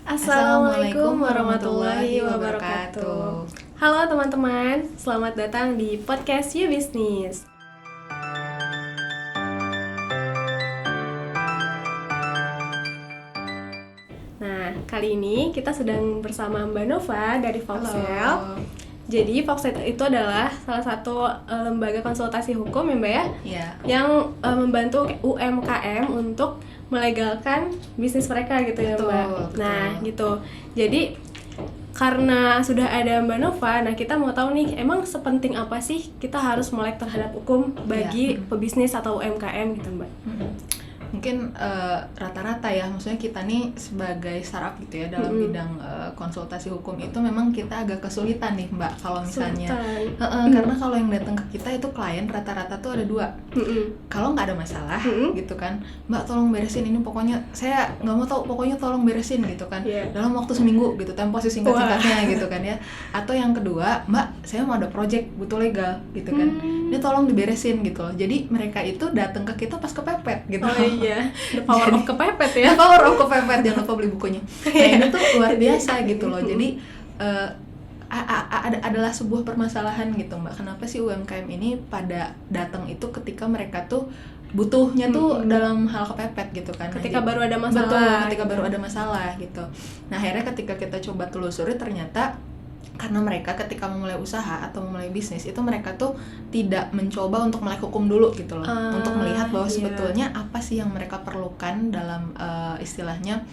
Assalamualaikum warahmatullahi wabarakatuh. Halo teman-teman, selamat datang di podcast You Business. Nah, kali ini kita sedang bersama Mbak Nova dari Voxel. Halo. Jadi Voxel itu adalah salah satu lembaga konsultasi hukum ya Mbak ya? Iya. Yang membantu UMKM untuk melegalkan bisnis mereka gitu ya Betul, Mbak. betul. Nah gitu. Jadi karena sudah ada Mbak Nova, nah kita mau tahu nih emang sepenting apa sih kita harus melek terhadap hukum bagi pebisnis atau UMKM gitu Mbak? Mungkin rata-rata ya, maksudnya kita nih sebagai startup gitu ya dalam bidang konsultasi hukum itu memang kita agak kesulitan nih Mbak kalau misalnya karena kalau yang datang ke kita itu klien rata-rata tuh ada dua. Kalau nggak ada masalah gitu kan, Mbak tolong beresin ini, pokoknya saya nggak mau tahu, pokoknya tolong beresin gitu kan, dalam waktu seminggu gitu, tempo singkat-singkatnya gitu kan ya. Atau yang kedua, Mbak saya mau ada project butuh legal gitu kan, ini tolong diberesin gitu loh. Jadi mereka itu datang ke kita pas kepepet gitu. Oh iya, the power of kepepet ya. The power of kepepet, jangan lupa beli bukunya. Nah ini tuh luar biasa gitu loh. Jadi adalah sebuah permasalahan gitu Mbak. Kenapa sih UMKM ini pada datang itu ketika mereka tuh butuhnya tuh dalam hal kepepet gitu kan. Ketika baru ada masalah. Betul, ketika baru ada masalah gitu. Nah akhirnya ketika kita coba telusuri ternyata karena mereka ketika memulai usaha atau memulai bisnis itu mereka tuh tidak mencoba untuk melek hukum dulu gitu loh, untuk melihat bahwa sebetulnya apa sih yang mereka perlukan dalam istilahnya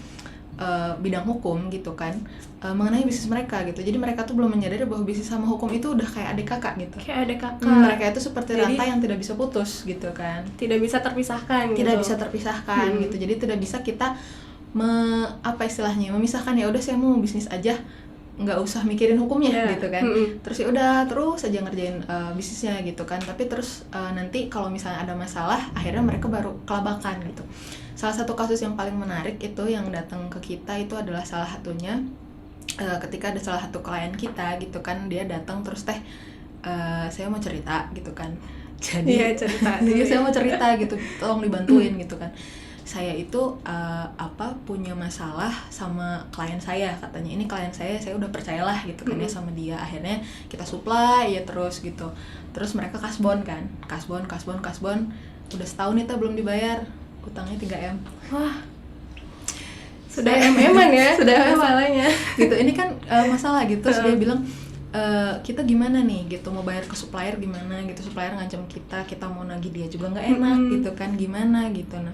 bidang hukum gitu kan, mengenai bisnis mereka gitu. Jadi mereka tuh belum menyadari bahwa bisnis sama hukum itu udah kayak adik kakak gitu. Kayak adik kakak. Mereka itu seperti rantai yang tidak bisa putus gitu kan. Tidak bisa terpisahkan. Tidak bisa terpisahkan gitu. Jadi tidak bisa kita memisahkan, ya udah saya mau bisnis aja, nggak usah mikirin hukumnya gitu kan. Terus ya udah terus aja ngerjain bisnisnya gitu kan. Tapi terus nanti kalau misalnya ada masalah akhirnya mereka baru kelabakan gitu. Salah satu kasus yang paling menarik itu yang datang ke kita itu adalah salah satunya ketika ada salah satu klien kita gitu kan, dia datang terus saya mau cerita gitu kan. Jadi jadi saya mau cerita gitu, tolong dibantuin gitu kan. Saya itu punya masalah sama klien saya, katanya ini klien saya udah percayalah gitu kan ya sama dia. Akhirnya kita supply ya terus gitu. Terus mereka kasbon kan, kasbon udah setahun itu belum dibayar, utangnya 3M. Wah, sudah MM-an ya. Sudah masalahnya gitu. Ini kan masalah gitu. Terus dia bilang kita gimana nih gitu, mau bayar ke supplier gimana gitu, supplier ngancam kita mau nagih dia juga nggak enak gitu kan, gimana gitu. Nah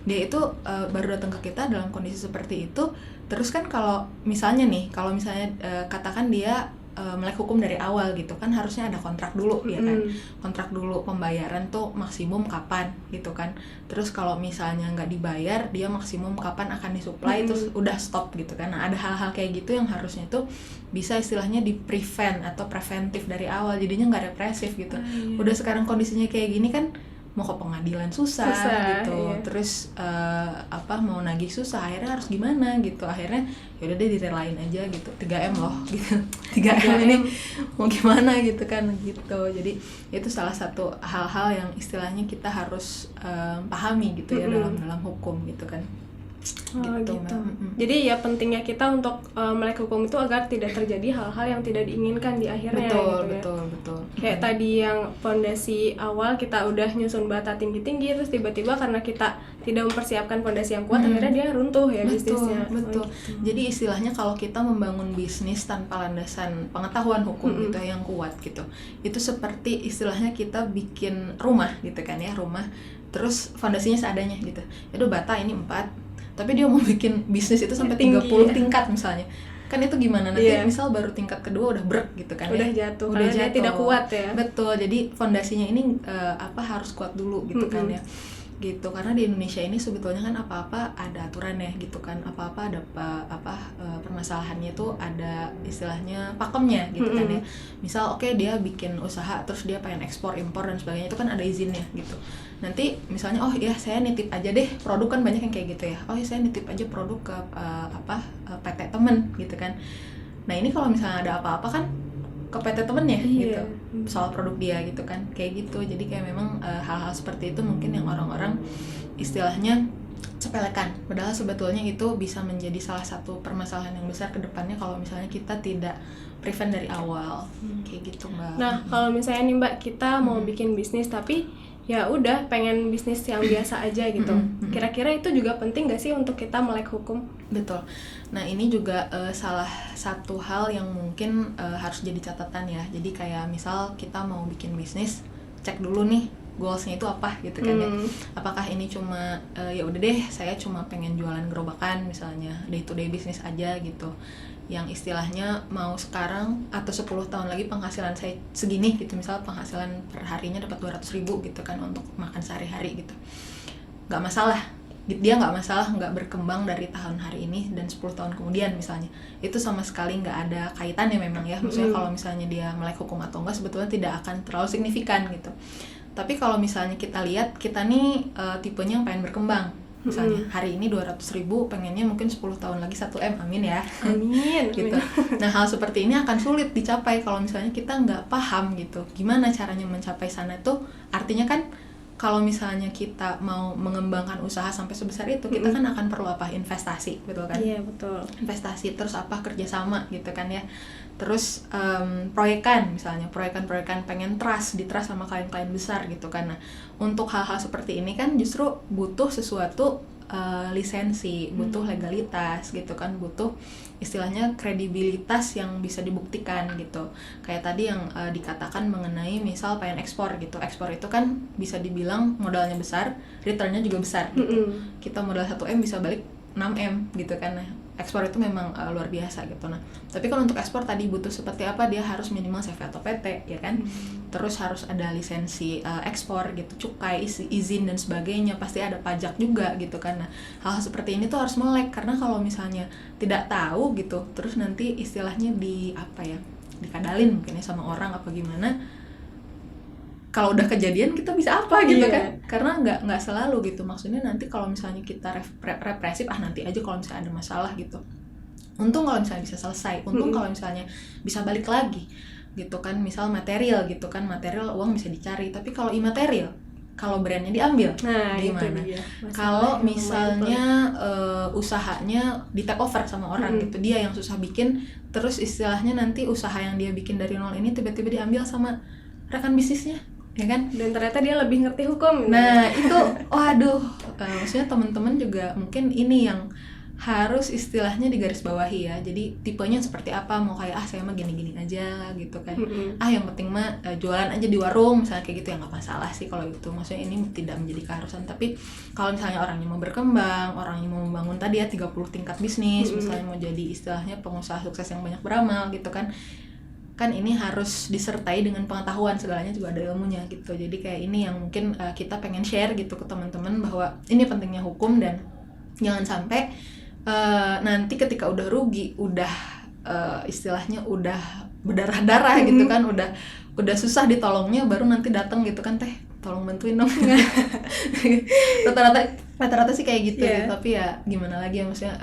dia itu baru datang ke kita dalam kondisi seperti itu. Terus kan kalau misalnya katakan dia melek hukum dari awal gitu kan, harusnya ada kontrak dulu ya kan, kontrak dulu pembayaran tuh maksimum kapan gitu kan. Terus kalau misalnya nggak dibayar, dia maksimum kapan akan disuplai, terus udah stop gitu kan. Nah ada hal-hal kayak gitu yang harusnya tuh bisa istilahnya di prevent atau preventif dari awal, jadinya nggak represif gitu. Udah sekarang kondisinya kayak gini kan, mau ke pengadilan susah gitu, terus mau nagih susah, akhirnya harus gimana gitu. Akhirnya yaudah deh direlain aja gitu, 3M loh gitu, 3M ini mau gimana gitu kan gitu. Jadi itu salah satu hal-hal yang istilahnya kita harus pahami gitu ya dalam hukum gitu kan. gitu. Jadi ya pentingnya kita untuk melek hukum itu agar tidak terjadi hal-hal yang tidak diinginkan di akhirnya. Betul. Kayak tadi yang fondasi awal kita udah nyusun bata tinggi-tinggi, terus tiba-tiba karena kita tidak mempersiapkan fondasi yang kuat, akhirnya dia runtuh ya bisnisnya. Betul. Jadi istilahnya kalau kita membangun bisnis tanpa landasan pengetahuan hukum gitu yang kuat gitu, itu seperti istilahnya kita bikin rumah gitu kan ya, rumah terus fondasinya seadanya gitu. Itu bata ini 4, tapi dia mau bikin bisnis itu sampai 30 tingkat misalnya. Kan itu gimana nanti misal baru tingkat kedua udah brek gitu kan, udah jatuh karena dia tidak kuat ya. Betul. Jadi fondasinya ini harus kuat dulu gitu kan ya. Gitu, karena di Indonesia ini sebetulnya kan apa-apa ada aturannya gitu kan, apa-apa ada permasalahannya tuh ada istilahnya pakemnya gitu kan ya. Misal dia bikin usaha terus dia pengen ekspor impor dan sebagainya, itu kan ada izinnya gitu. Nanti misalnya saya nitip aja deh produk, kan banyak yang kayak gitu ya, saya nitip aja produk ke PT temen gitu kan. Nah ini kalau misalnya ada apa-apa kan ke PT temennya gitu, soal produk dia gitu kan, kayak gitu. Jadi kayak memang hal-hal seperti itu mungkin yang orang-orang istilahnya sepelekan, padahal sebetulnya itu bisa menjadi salah satu permasalahan yang besar ke depannya kalau misalnya kita tidak prevent dari awal. Kayak gitu, Mbak. Nah, kalau misalnya nih Mbak, kita mau bikin bisnis tapi ya udah pengen bisnis yang biasa aja gitu. Kira-kira itu juga penting gak sih untuk kita melek hukum? Betul. Nah, ini juga salah satu hal yang mungkin harus jadi catatan ya. Jadi kayak misal kita mau bikin bisnis, cek dulu nih goalsnya itu apa gitu kan ya. Apakah ini cuma ya udah deh saya cuma pengen jualan gerobakan misalnya, day to day bisnis aja gitu, yang istilahnya mau sekarang atau 10 tahun lagi penghasilan saya segini gitu, misal penghasilan per harinya dapat 200.000 gitu kan untuk makan sehari-hari gitu, nggak masalah, dia nggak masalah nggak berkembang dari tahun hari ini dan 10 tahun kemudian misalnya, itu sama sekali nggak ada kaitannya memang ya. Maksudnya kalau misalnya dia melek hukum atau enggak sebetulnya tidak akan terlalu signifikan gitu. Tapi kalau misalnya kita lihat, kita nih tipenya yang pengen berkembang. Misalnya hari ini 200.000, pengennya mungkin 10 tahun lagi 1M, amin ya. Amin. Gitu. Nah, hal seperti ini akan sulit dicapai kalau misalnya kita nggak paham gitu. Gimana caranya mencapai sana tuh, artinya kan kalau misalnya kita mau mengembangkan usaha sampai sebesar itu, kita kan akan perlu apa? Investasi, betul kan? Iya, betul. Investasi, terus apa? Kerjasama gitu kan ya. Terus proyekan misalnya, proyekan pengen di-trust sama klien-klien besar gitu kan. Nah, untuk hal-hal seperti ini kan justru butuh sesuatu lisensi, butuh legalitas gitu kan, butuh istilahnya kredibilitas yang bisa dibuktikan gitu. Kayak tadi yang dikatakan mengenai misal pengen ekspor gitu. Ekspor itu kan bisa dibilang modalnya besar, returnnya juga besar gitu. Kita modal 1M bisa balik 6M gitu kan. Nah, ekspor itu memang luar biasa gitu. Nah, tapi kalau untuk ekspor tadi butuh seperti apa, dia harus minimal CV atau PT ya kan. Terus harus ada lisensi ekspor gitu, cukai, izin dan sebagainya, pasti ada pajak juga gitu kan. Nah, hal seperti ini tuh harus melek, karena kalau misalnya tidak tahu gitu, terus nanti istilahnya dikadalin mungkin ya sama orang apa gimana, kalau udah kejadian kita bisa apa gitu kan, karena nggak selalu gitu. Maksudnya nanti kalau misalnya kita represif, nanti aja kalau misalnya ada masalah gitu, untung kalau misalnya bisa selesai, untung kalau misalnya bisa balik lagi gitu kan. Misal material gitu kan, material uang bisa dicari, tapi kalau imaterial, kalau brandnya diambil, gimana? Kalau misalnya usahanya di take over sama orang gitu, dia yang susah bikin, terus istilahnya nanti usaha yang dia bikin dari nol ini tiba-tiba diambil sama rekan bisnisnya, ya kan? Dan ternyata dia lebih ngerti hukum. Nah, itu waduh, maksudnya teman-teman juga mungkin ini yang harus istilahnya digarisbawahi ya. Jadi tipenya seperti apa, mau kayak saya mah gini-gini aja gitu kan. Yang penting mah jualan aja di warung misalnya kayak gitu, ya nggak masalah sih kalau itu. Maksudnya ini tidak menjadi keharusan. Tapi kalau misalnya orangnya mau berkembang, orangnya mau membangun tadi ya 30 tingkat bisnis, misalnya mau jadi istilahnya pengusaha sukses yang banyak beramal gitu kan ini harus disertai dengan pengetahuan, segalanya juga ada ilmunya gitu. Jadi kayak ini yang mungkin kita pengen share gitu ke teman-teman, bahwa ini pentingnya hukum, dan jangan sampai nanti ketika udah rugi, udah istilahnya udah berdarah-darah gitu kan, udah susah ditolongnya, baru nanti datang gitu kan, teh tolong bantuin dong. rata-rata sih kayak gitu ya. Tapi ya gimana lagi ya, maksudnya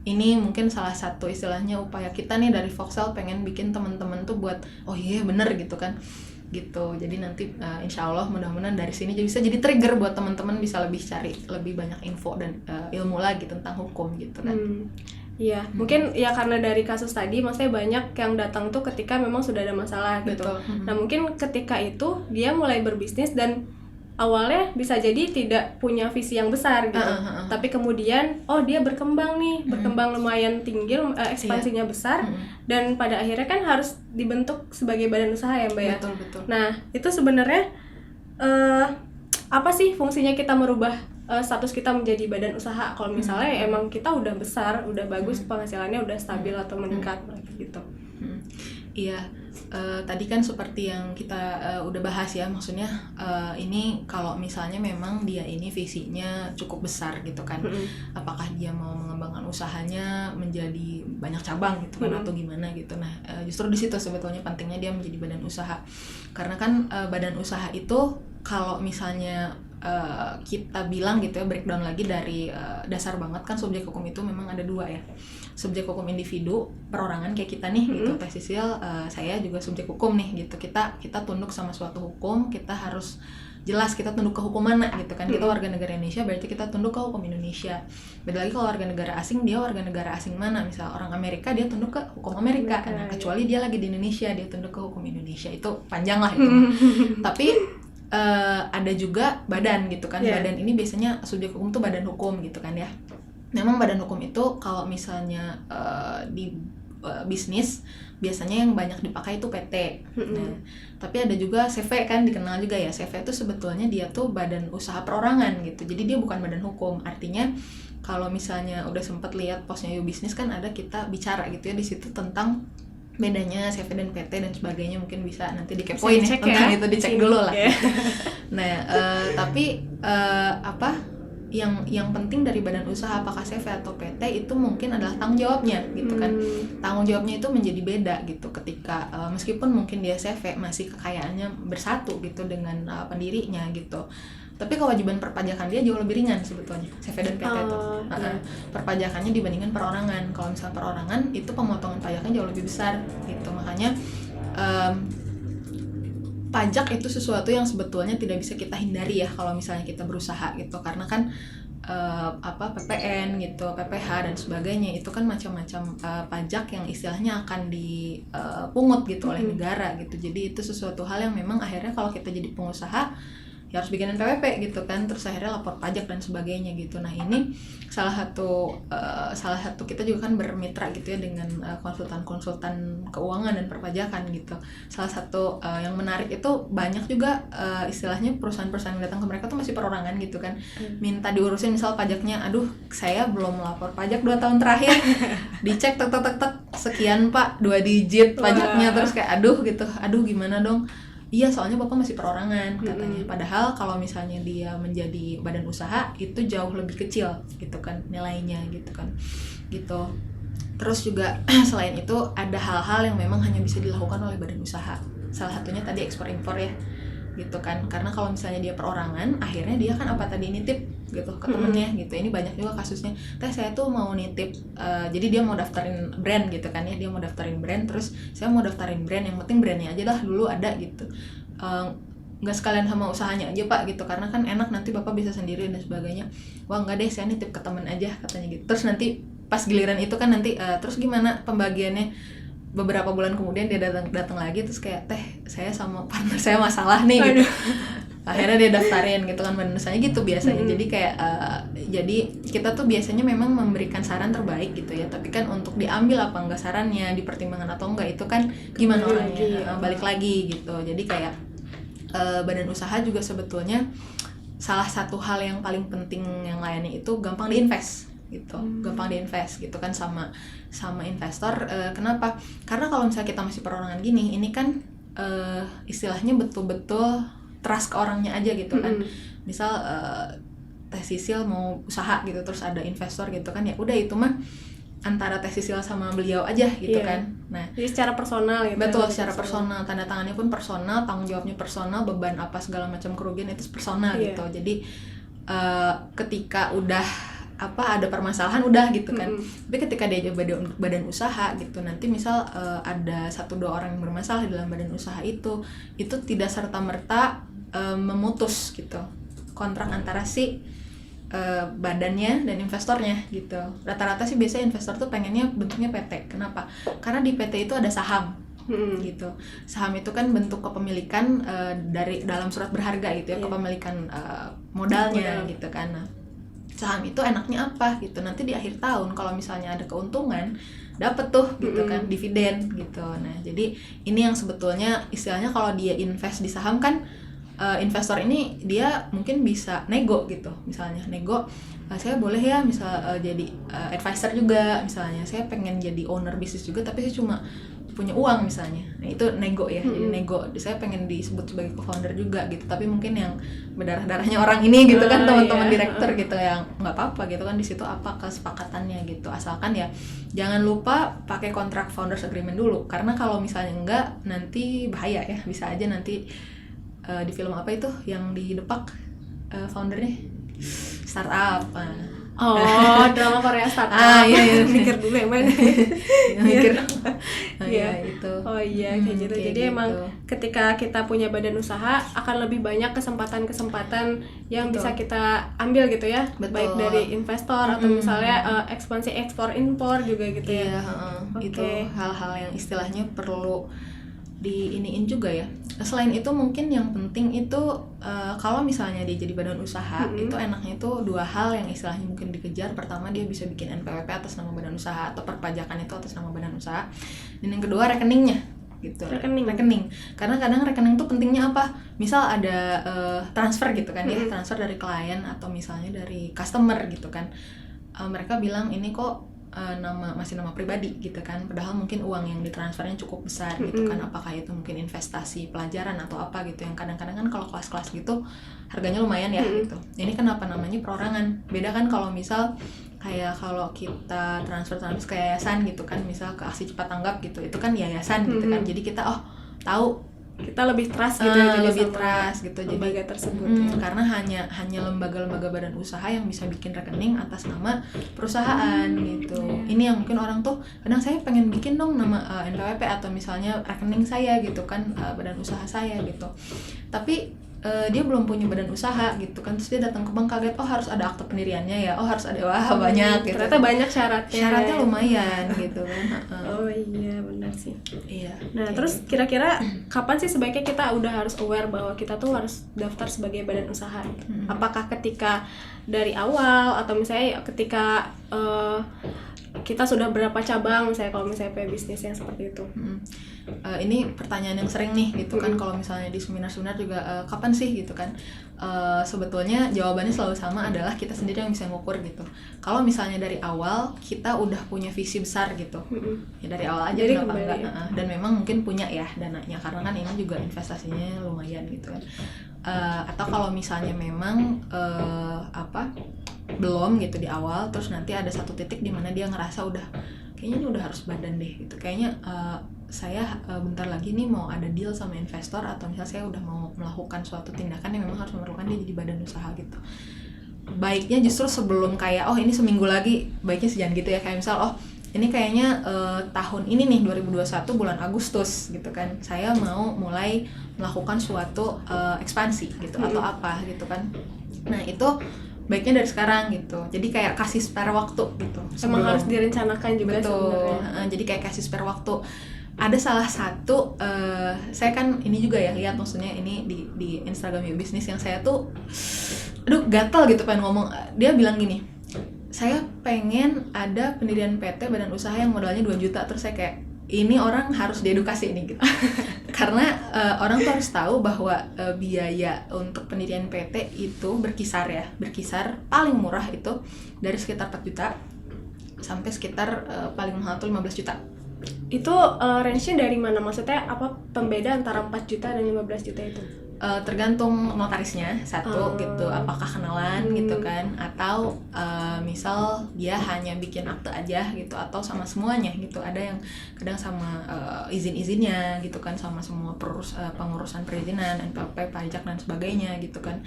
ini mungkin salah satu istilahnya upaya kita nih dari Voxel, pengen bikin teman-teman tuh buat bener gitu kan gitu. Jadi nanti insya Allah mudah-mudahan dari sini bisa jadi trigger buat teman-teman bisa lebih cari lebih banyak info dan ilmu lagi tentang hukum gitu kan. Iya, mungkin ya karena dari kasus tadi, maksudnya banyak yang datang tuh ketika memang sudah ada masalah gitu. Nah, mungkin ketika itu dia mulai berbisnis dan awalnya bisa jadi tidak punya visi yang besar gitu. Tapi kemudian dia berkembang nih, berkembang lumayan tinggi, ekspansinya besar, dan pada akhirnya kan harus dibentuk sebagai badan usaha ya, Mbak ya. Betul. Nah, itu sebenarnya apa sih fungsinya kita merubah status kita menjadi badan usaha kalau misalnya emang kita udah besar, udah bagus, penghasilannya udah stabil atau meningkat gitu. Iya, tadi kan seperti yang kita udah bahas ya, maksudnya ini kalau misalnya memang dia ini visinya cukup besar gitu kan, apakah dia mau mengembangkan usahanya menjadi banyak cabang gitu kan, atau gimana gitu. Nah, justru di situ sebetulnya pentingnya dia menjadi badan usaha, karena kan badan usaha itu kalau misalnya kita bilang gitu ya, breakdown lagi dari dasar banget kan, subjek hukum itu memang ada dua ya. Subjek hukum individu, perorangan kayak kita nih gitu, Teh Sisil, saya juga subjek hukum nih gitu. Kita tunduk sama suatu hukum, kita harus jelas kita tunduk ke hukum mana gitu kan. Kita warga negara Indonesia berarti kita tunduk ke hukum Indonesia. Beda lagi kalau warga negara asing, dia warga negara asing mana, misal orang Amerika dia tunduk ke hukum Amerika. Nah, kecuali dia lagi di Indonesia dia tunduk ke hukum Indonesia. Itu panjang lah itu. Tapi ada juga badan gitu kan. Badan ini biasanya subjek hukum tuh badan hukum gitu kan ya. Memang badan hukum itu kalau misalnya di bisnis biasanya yang banyak dipakai itu PT. Nah, tapi ada juga CV kan, dikenal juga ya. CV itu sebetulnya dia tuh badan usaha perorangan gitu. Jadi dia bukan badan hukum. Artinya kalau misalnya udah sempat lihat postnya You Business kan ada kita bicara gitu ya di situ tentang bedanya CV dan PT dan sebagainya, mungkin bisa nanti dikepoin ya tentang itu, dicek dulu lah. Nah, tapi yang penting dari badan usaha apakah CV atau PT itu mungkin adalah tanggung jawabnya gitu kan. Tanggung jawabnya itu menjadi beda gitu ketika meskipun mungkin dia CV masih kekayaannya bersatu gitu dengan pendirinya gitu. Tapi kewajiban perpajakan dia jauh lebih ringan sebetulnya CV dan PT itu. Perpajakannya dibandingkan perorangan. Kalau misalnya perorangan itu pemotongan pajaknya jauh lebih besar gitu. Makanya pajak itu sesuatu yang sebetulnya tidak bisa kita hindari ya kalau misalnya kita berusaha gitu, karena kan PPN gitu, PPH dan sebagainya itu kan macam-macam pajak yang istilahnya akan dipungut gitu oleh negara gitu. Jadi itu sesuatu hal yang memang akhirnya kalau kita jadi pengusaha ya harus bikinin PWP gitu kan, terus akhirnya lapor pajak dan sebagainya gitu. Nah, ini salah satu kita juga kan bermitra gitu ya dengan konsultan keuangan dan perpajakan gitu. Salah satu yang menarik itu banyak juga istilahnya perusahaan-perusahaan yang datang ke mereka tuh masih perorangan gitu kan, minta diurusin misal pajaknya, aduh saya belum lapor pajak 2 tahun terakhir, dicek tek sekian Pak, 2 digit pajaknya, terus kayak aduh gimana dong. Iya, soalnya Bapak masih perorangan katanya. Padahal kalau misalnya dia menjadi badan usaha itu jauh lebih kecil gitu kan nilainya gitu kan. Gitu. Terus juga selain itu ada hal-hal yang memang hanya bisa dilakukan oleh badan usaha. Salah satunya tadi ekspor impor ya. Gitu kan. Karena kalau misalnya dia perorangan, akhirnya dia kan apa tadi nitip gitu ke temennya gitu. Ini banyak juga kasusnya. Saya tuh mau nitip, jadi dia mau daftarin brand gitu kan ya. Dia mau daftarin brand, terus saya mau daftarin brand, yang penting brandnya aja lah dulu ada gitu. Nggak sekalian sama usahanya aja Pak gitu, karena kan enak nanti Bapak bisa sendiri dan sebagainya. Wah nggak deh, saya nitip ke temen aja katanya gitu. Terus nanti pas giliran itu kan nanti terus gimana pembagiannya. Beberapa bulan kemudian dia datang lagi, terus kayak saya sama partner saya masalah nih gitu. Akhirnya dia daftarin gitu kan badan usahanya gitu biasanya. Jadi kayak jadi kita tuh biasanya memang memberikan saran terbaik gitu ya, tapi kan untuk diambil apa enggak sarannya, dipertimbangkan atau enggak itu kan gimana orangnya, balik lagi gitu. Jadi kayak badan usaha juga sebetulnya salah satu hal yang paling penting yang lainnya itu gampang diinvest gitu. Gampang diinvest gitu kan sama investor. Kenapa? Karena kalau misalnya kita masih perorangan gini, ini kan istilahnya betul-betul trust ke orangnya aja gitu kan. Misal Teh Sisil mau usaha gitu, terus ada investor gitu kan, ya udah itu mah antara Teh Sisil sama beliau aja gitu kan. Nah, jadi secara personal gitu. Betul, secara personal, tanda tangannya pun personal, tanggung jawabnya personal, beban apa segala macam kerugian itu personal gitu. Jadi ketika udah ada permasalahan udah gitu kan. Tapi ketika dia jadi badan usaha gitu, nanti misal ada 1-2 orang yang bermasalah di dalam badan usaha itu tidak serta-merta memutus gitu kontrak antara si badannya dan investornya gitu. Rata-rata sih biasanya investor tuh pengennya bentuknya PT. Kenapa? Karena di PT itu ada saham. Gitu. Saham itu kan bentuk kepemilikan dari dalam surat berharga gitu ya, kepemilikan modalnya gitu kan. Nah, saham itu enaknya apa gitu, nanti di akhir tahun kalau misalnya ada keuntungan dapat tuh gitu kan, dividen gitu. Nah, jadi ini yang sebetulnya istilahnya kalau dia invest di saham kan, investor ini dia mungkin bisa nego gitu, misalnya nego, saya boleh ya misal jadi advisor juga, misalnya saya pengen jadi owner bisnis juga tapi saya cuma punya uang misalnya. Nah, itu nego ya. Jadi nego, saya pengen disebut sebagai co-founder juga gitu. Tapi mungkin yang berdarah-darahnya orang ini gitu kan, teman-teman direktur gitu, yang nggak apa-apa gitu kan, di situ apa kesepakatannya gitu. Asalkan ya jangan lupa pakai kontrak founders agreement dulu, karena kalau misalnya enggak nanti bahaya ya. Bisa aja nanti di film apa itu yang di Depak foundernya startup. Oh, drama Korea startup. Iya. Mikir dulu yang mana. Mikir. Iya. Itu. Oh iya, kayak gitu. Jadi gitu. emang ketika kita punya badan usaha akan lebih banyak kesempatan-kesempatan yang bisa kita ambil gitu ya. Betul. Baik dari investor atau misalnya ekspansi ekspor impor juga gitu ya. Iya, itu hal-hal yang istilahnya perlu diiniin juga ya. Selain itu mungkin yang penting itu kalau misalnya dia jadi badan usaha, itu enaknya itu dua hal yang istilahnya mungkin dikejar. Pertama, dia bisa bikin NPWP atas nama badan usaha atau perpajakan itu atas nama badan usaha. Dan yang kedua, rekeningnya gitu. Rekening. Karena kadang rekening itu pentingnya apa? Misal ada transfer gitu kan ya, transfer dari klien atau misalnya dari customer gitu kan. Mereka bilang ini kok masih nama pribadi gitu kan, padahal mungkin uang yang ditransfernya cukup besar gitu kan. Apakah itu mungkin investasi pelajaran atau apa gitu, yang kadang-kadang kan kalau kelas-kelas gitu harganya lumayan ya gitu. Ini kenapa namanya perorangan, beda kan kalau misal kayak kalau kita transfer ke yayasan gitu kan, misal ke Aksi Cepat Tanggap gitu, itu kan yayasan gitu kan, jadi kita tahu, kita lebih trust gitu ya, lebih trust gitu lembaga tersebut karena hanya lembaga-lembaga badan usaha yang bisa bikin rekening atas nama perusahaan gitu. Ini yang mungkin orang tuh kadang, saya pengen bikin dong nama NPWP atau misalnya rekening saya gitu kan, badan usaha saya gitu, tapi dia belum punya badan usaha gitu kan, terus dia datang ke bank kaget, oh harus ada akte pendiriannya ya, oh harus ada, banyak gitu, ternyata banyak syaratnya lumayan gitu kan. Oh iya, benar sih. Iya. Nah, terus kira-kira kapan sih sebaiknya kita udah harus aware bahwa kita tuh harus daftar sebagai badan usaha? Apakah ketika dari awal atau misalnya ketika kita sudah berapa cabang, misalnya kalau misalnya punya bisnis yang seperti itu? Ini pertanyaan yang sering nih gitu kan, kalau misalnya di seminar-seminar juga kapan sih gitu kan. Sebetulnya jawabannya selalu sama, adalah kita sendiri yang bisa ngukur gitu. Kalau misalnya dari awal kita udah punya visi besar gitu, ya dari awal aja, kenapa enggak? Dan memang mungkin punya ya dananya, karena kan ini juga investasinya lumayan gitu kan. Atau kalau misalnya memang belum gitu di awal, terus nanti ada satu titik di mana dia ngerasa udah kayaknya ini udah harus badan deh gitu, kayaknya saya bentar lagi nih mau ada deal sama investor, atau misalnya saya udah mau melakukan suatu tindakan yang memang harus memerlukan dia jadi badan usaha gitu. Baiknya justru sebelum kayak ini seminggu lagi, baiknya jangan gitu ya, kayak misal ini kayaknya tahun ini nih 2021 bulan Agustus gitu kan, saya mau mulai melakukan suatu ekspansi gitu atau apa gitu kan. Nah itu baiknya dari sekarang gitu, jadi kayak kasih spare waktu gitu. Emang harus direncanakan juga. Betul. Sebenarnya. Jadi kayak kasih spare waktu. Ada salah satu, saya kan ini juga ya lihat, maksudnya ini di Instagram Bisnis yang saya tuh, gatal gitu pengen ngomong. Dia bilang gini, saya pengen ada pendirian PT badan usaha yang modalnya 2 juta. Terus saya kayak, ini orang harus diedukasi ini gitu. Karena orang tuh harus tahu bahwa biaya untuk pendirian PT itu berkisar paling murah itu dari sekitar 4 juta sampai sekitar paling mahal tuh 15 juta. Itu range-nya dari mana? Maksudnya apa pembeda antara 4 juta dan 15 juta itu? Tergantung notarisnya satu gitu, apakah kenalan gitu kan, atau misal dia hanya bikin akte aja gitu, atau sama semuanya gitu. Ada yang kadang sama izin-izinnya gitu kan, sama semua pengurusan perizinan, NPWP, pajak dan sebagainya gitu kan.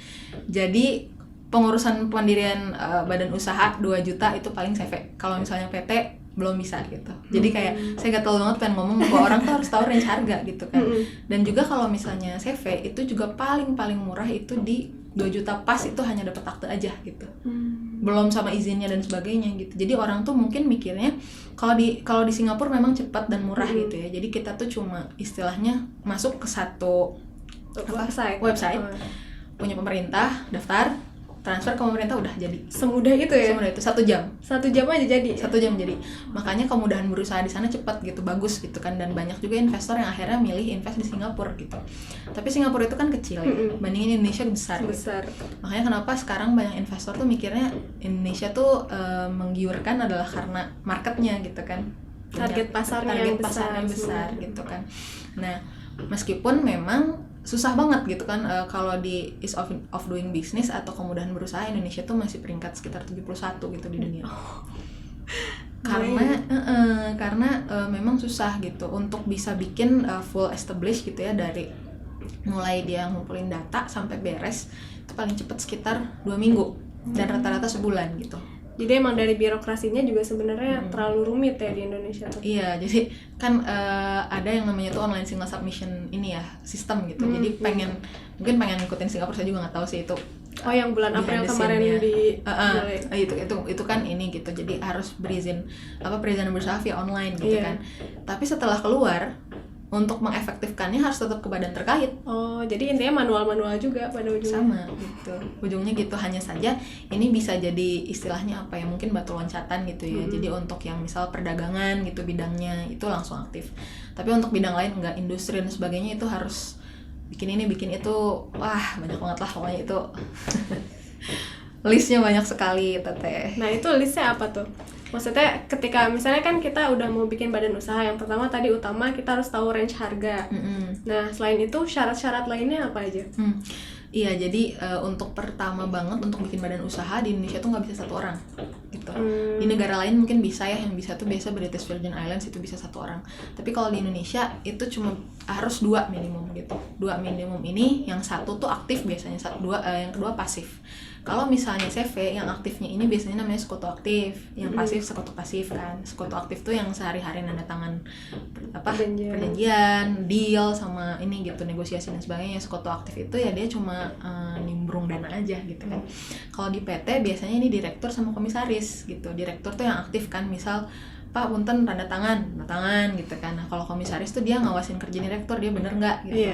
Jadi pengurusan pendirian badan usaha 2 juta itu paling CV. Kalau misalnya PT belum bisa gitu. Jadi kayak saya gatel banget pengen ngomong bahwa orang tuh harus tahu range harga gitu kan. Dan juga kalau misalnya CV itu juga paling murah itu di 2 juta pas, itu hanya dapat akte aja gitu. Belum sama izinnya dan sebagainya gitu. Jadi orang tuh mungkin mikirnya kalau di Singapura memang cepat dan murah gitu ya. Jadi kita tuh cuma istilahnya masuk ke satu website punya pemerintah, daftar, transfer ke pemerintah, udah jadi. Semudah itu ya? Semudah itu, 1 jam. 1 jam aja jadi? 1 jam jadi. Makanya kemudahan berusaha di sana cepat gitu, bagus gitu kan. Dan banyak juga investor yang akhirnya milih invest di Singapura gitu. Tapi Singapura itu kan kecil ya, bandingin Indonesia besar. Gitu. Makanya kenapa sekarang banyak investor tuh mikirnya Indonesia tuh menggiurkan adalah karena marketnya gitu kan. Target pasarnya besar gitu kan. Nah, meskipun memang susah banget gitu kan, kalau di ease of doing business atau kemudahan berusaha, Indonesia tuh masih peringkat sekitar 71 gitu di dunia. Karena memang susah gitu untuk bisa bikin full established gitu ya, dari mulai dia ngumpulin data sampai beres itu paling cepat sekitar 2 minggu dan rata-rata sebulan gitu. Jadi emang dari birokrasinya juga sebenarnya terlalu rumit ya di Indonesia tuh. Iya, jadi kan ada yang namanya tuh online single submission ini ya, sistem gitu. Jadi mungkin pengen ngikutin Singapura, saya juga nggak tahu sih itu. Oh, yang bulan April kemarin itu kan ini gitu. Jadi harus perizinan berusaha via online gitu kan. Tapi setelah keluar, untuk mengefektifkannya harus tetap ke badan terkait. Oh, jadi intinya manual juga pada ujungnya. Sama gitu. Ujungnya gitu, hanya saja ini bisa jadi istilahnya apa ya, mungkin batu loncatan gitu ya. Jadi untuk yang misal perdagangan gitu bidangnya itu langsung aktif. Tapi untuk bidang lain enggak, industri dan sebagainya itu harus bikin ini, bikin itu. Wah, banyak banget lah pokoknya itu. Listnya banyak sekali, Teteh. Nah, itu listnya apa tuh? Maksudnya ketika misalnya kan kita udah mau bikin badan usaha, yang pertama tadi utama kita harus tahu range harga. Nah, selain itu syarat-syarat lainnya apa aja? Iya, jadi untuk pertama banget untuk bikin badan usaha di Indonesia tuh nggak bisa 1 orang gitu. Di negara lain mungkin bisa ya, yang bisa tuh biasa British Virgin Islands itu bisa 1 orang. Tapi kalau di Indonesia itu cuma harus 2 minimum gitu. 2 minimum ini, yang satu tuh aktif biasanya, yang kedua pasif. Kalau misalnya CV yang aktifnya ini biasanya namanya sekutu aktif, yang pasif sekutu pasif kan. Sekutu aktif tuh yang sehari-hari nanda tangan perjanjian, deal sama ini gitu, negosiasi dan sebagainya. Sekutu aktif itu ya dia cuma nimbrung dana aja gitu kan. Kalau di PT biasanya ini direktur sama komisaris gitu. Direktur tuh yang aktif kan, misal Pak punten tanda tangan gitu kan. Nah, kalau komisaris tuh dia ngawasin kerja direktur, dia bener nggak gitu.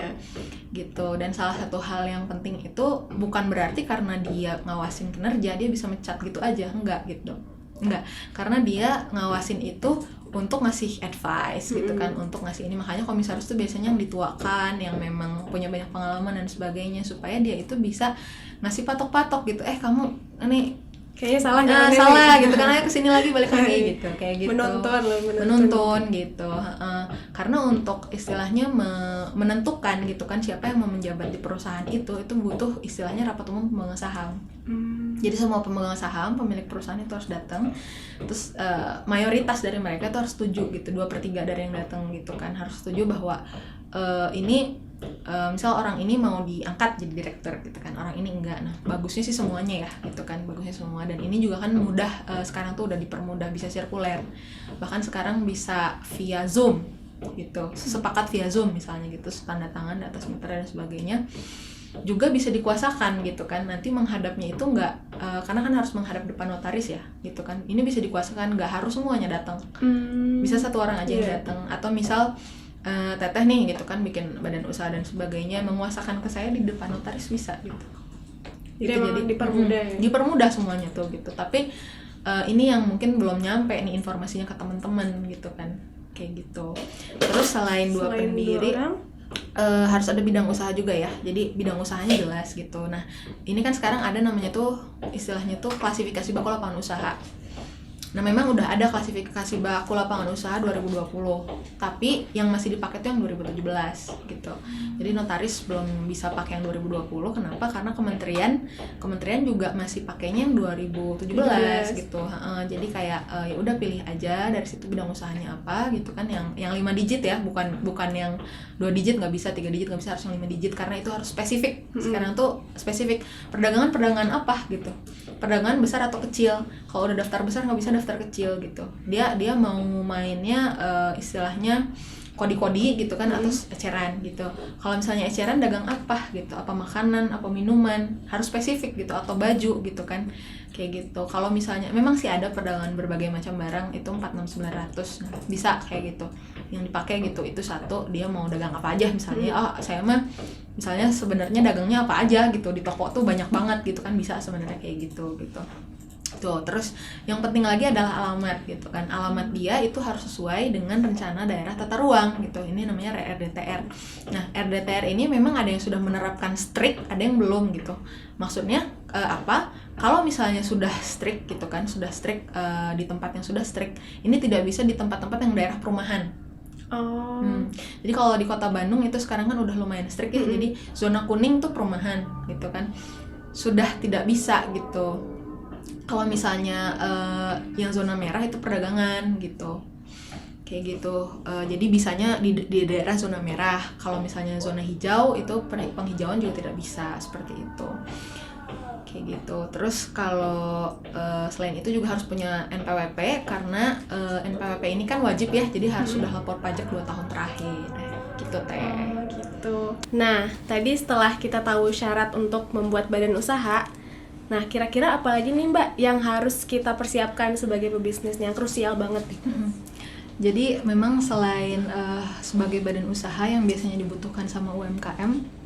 Gitu. Dan salah satu hal yang penting itu bukan berarti karena dia ngawasin kinerja dia bisa mecat gitu aja, enggak gitu. Enggak, karena dia ngawasin itu untuk ngasih advice gitu kan, untuk ngasih ini. Makanya komisaris tuh biasanya yang dituakan, yang memang punya banyak pengalaman dan sebagainya, supaya dia itu bisa ngasih patok-patok gitu. Kamu ini kayaknya salah gitu kan, ayo kesini lagi, balik lagi gitu, kayak gitu. Menuntun gitu. Karena untuk istilahnya menentukan gitu kan siapa yang mau menjabat di perusahaan itu butuh istilahnya rapat umum pemegang saham. Jadi semua pemegang saham, pemilik perusahaan itu harus datang. Terus mayoritas dari mereka itu harus setuju gitu, 2/3 dari yang datang gitu kan harus setuju bahwa ini misal orang ini mau diangkat jadi direktur gitu kan, orang ini enggak. Nah, bagusnya sih semuanya ya gitu kan, bagusnya semua. Dan ini juga kan mudah, sekarang tuh udah dipermudah, bisa sirkuler, bahkan sekarang bisa via Zoom gitu, sepakat via Zoom misalnya gitu, tanda tangan di atas meter dan sebagainya, juga bisa dikuasakan gitu kan. Nanti menghadapnya itu enggak, karena kan harus menghadap depan notaris ya gitu kan, ini bisa dikuasakan, enggak harus semuanya datang, bisa 1 orang aja yang datang. Atau misal Teteh nih gitu kan bikin badan usaha dan sebagainya, menguasakan ke saya di depan notaris bisa gitu. Jadi dipermudah dipermudah semuanya tuh gitu. Tapi ini yang mungkin belum nyampe nih informasinya ke teman-teman gitu kan, kayak gitu. Terus selain dua pendiri harus ada bidang usaha juga ya, jadi bidang usahanya jelas gitu. Nah, ini kan sekarang ada namanya tuh istilahnya tuh klasifikasi baku lapangan usaha. Nah, memang udah ada klasifikasi baku lapangan usaha 2020, tapi yang masih dipakai itu yang 2017 gitu. Jadi notaris belum bisa pakai yang 2020. Kenapa? Karena kementerian juga masih pakainya yang 2017 gitu. Jadi kayak ya udah pilih aja dari situ bidang usahanya apa gitu kan, yang 5 digit ya, bukan yang 2 digit nggak bisa, 3 digit nggak bisa, harus yang 5 digit karena itu harus spesifik. Sekarang tuh spesifik perdagangan apa gitu, perdagangan besar atau kecil. Kalau udah daftar besar nggak bisa daftar kecil gitu. Dia mau mainnya istilahnya kodi-kodi gitu kan, atau eceran gitu. Kalau misalnya eceran dagang apa gitu, apa makanan, apa minuman, harus spesifik gitu, atau baju gitu kan, kayak gitu. Kalau misalnya memang sih ada perdagangan berbagai macam barang itu 46900, nah, bisa kayak gitu yang dipakai gitu. Itu satu, dia mau dagang apa aja misalnya. Saya mah misalnya sebenarnya dagangnya apa aja gitu, di toko tuh banyak banget gitu kan, bisa sebenarnya kayak gitu. Tuh, terus yang penting lagi adalah alamat gitu kan. Alamat dia itu harus sesuai dengan rencana daerah tata ruang gitu. Ini namanya RDTR. Nah, RDTR ini memang ada yang sudah menerapkan strict, ada yang belum gitu. Maksudnya apa? Kalau misalnya sudah strict gitu kan, sudah strict di tempat yang sudah strict, ini tidak bisa di tempat-tempat yang daerah perumahan. Jadi kalau di Kota Bandung itu sekarang kan udah lumayan strict ya. Jadi zona kuning tuh perumahan gitu kan, sudah tidak bisa gitu. Kalau misalnya yang zona merah itu perdagangan gitu, kayak gitu. Jadi bisanya di daerah zona merah. Kalau misalnya zona hijau itu penghijauan juga tidak bisa, seperti itu. kayak gitu. Terus kalau selain itu juga harus punya NPWP karena NPWP ini kan wajib ya, jadi harus sudah lapor pajak 2 tahun terakhir gitu teh. Gitu. Nah, tadi setelah kita tahu syarat untuk membuat badan usaha, nah kira-kira apa lagi nih Mbak yang harus kita persiapkan sebagai pebisnis yang krusial banget nih? Jadi memang selain sebagai badan usaha yang biasanya dibutuhkan sama UMKM,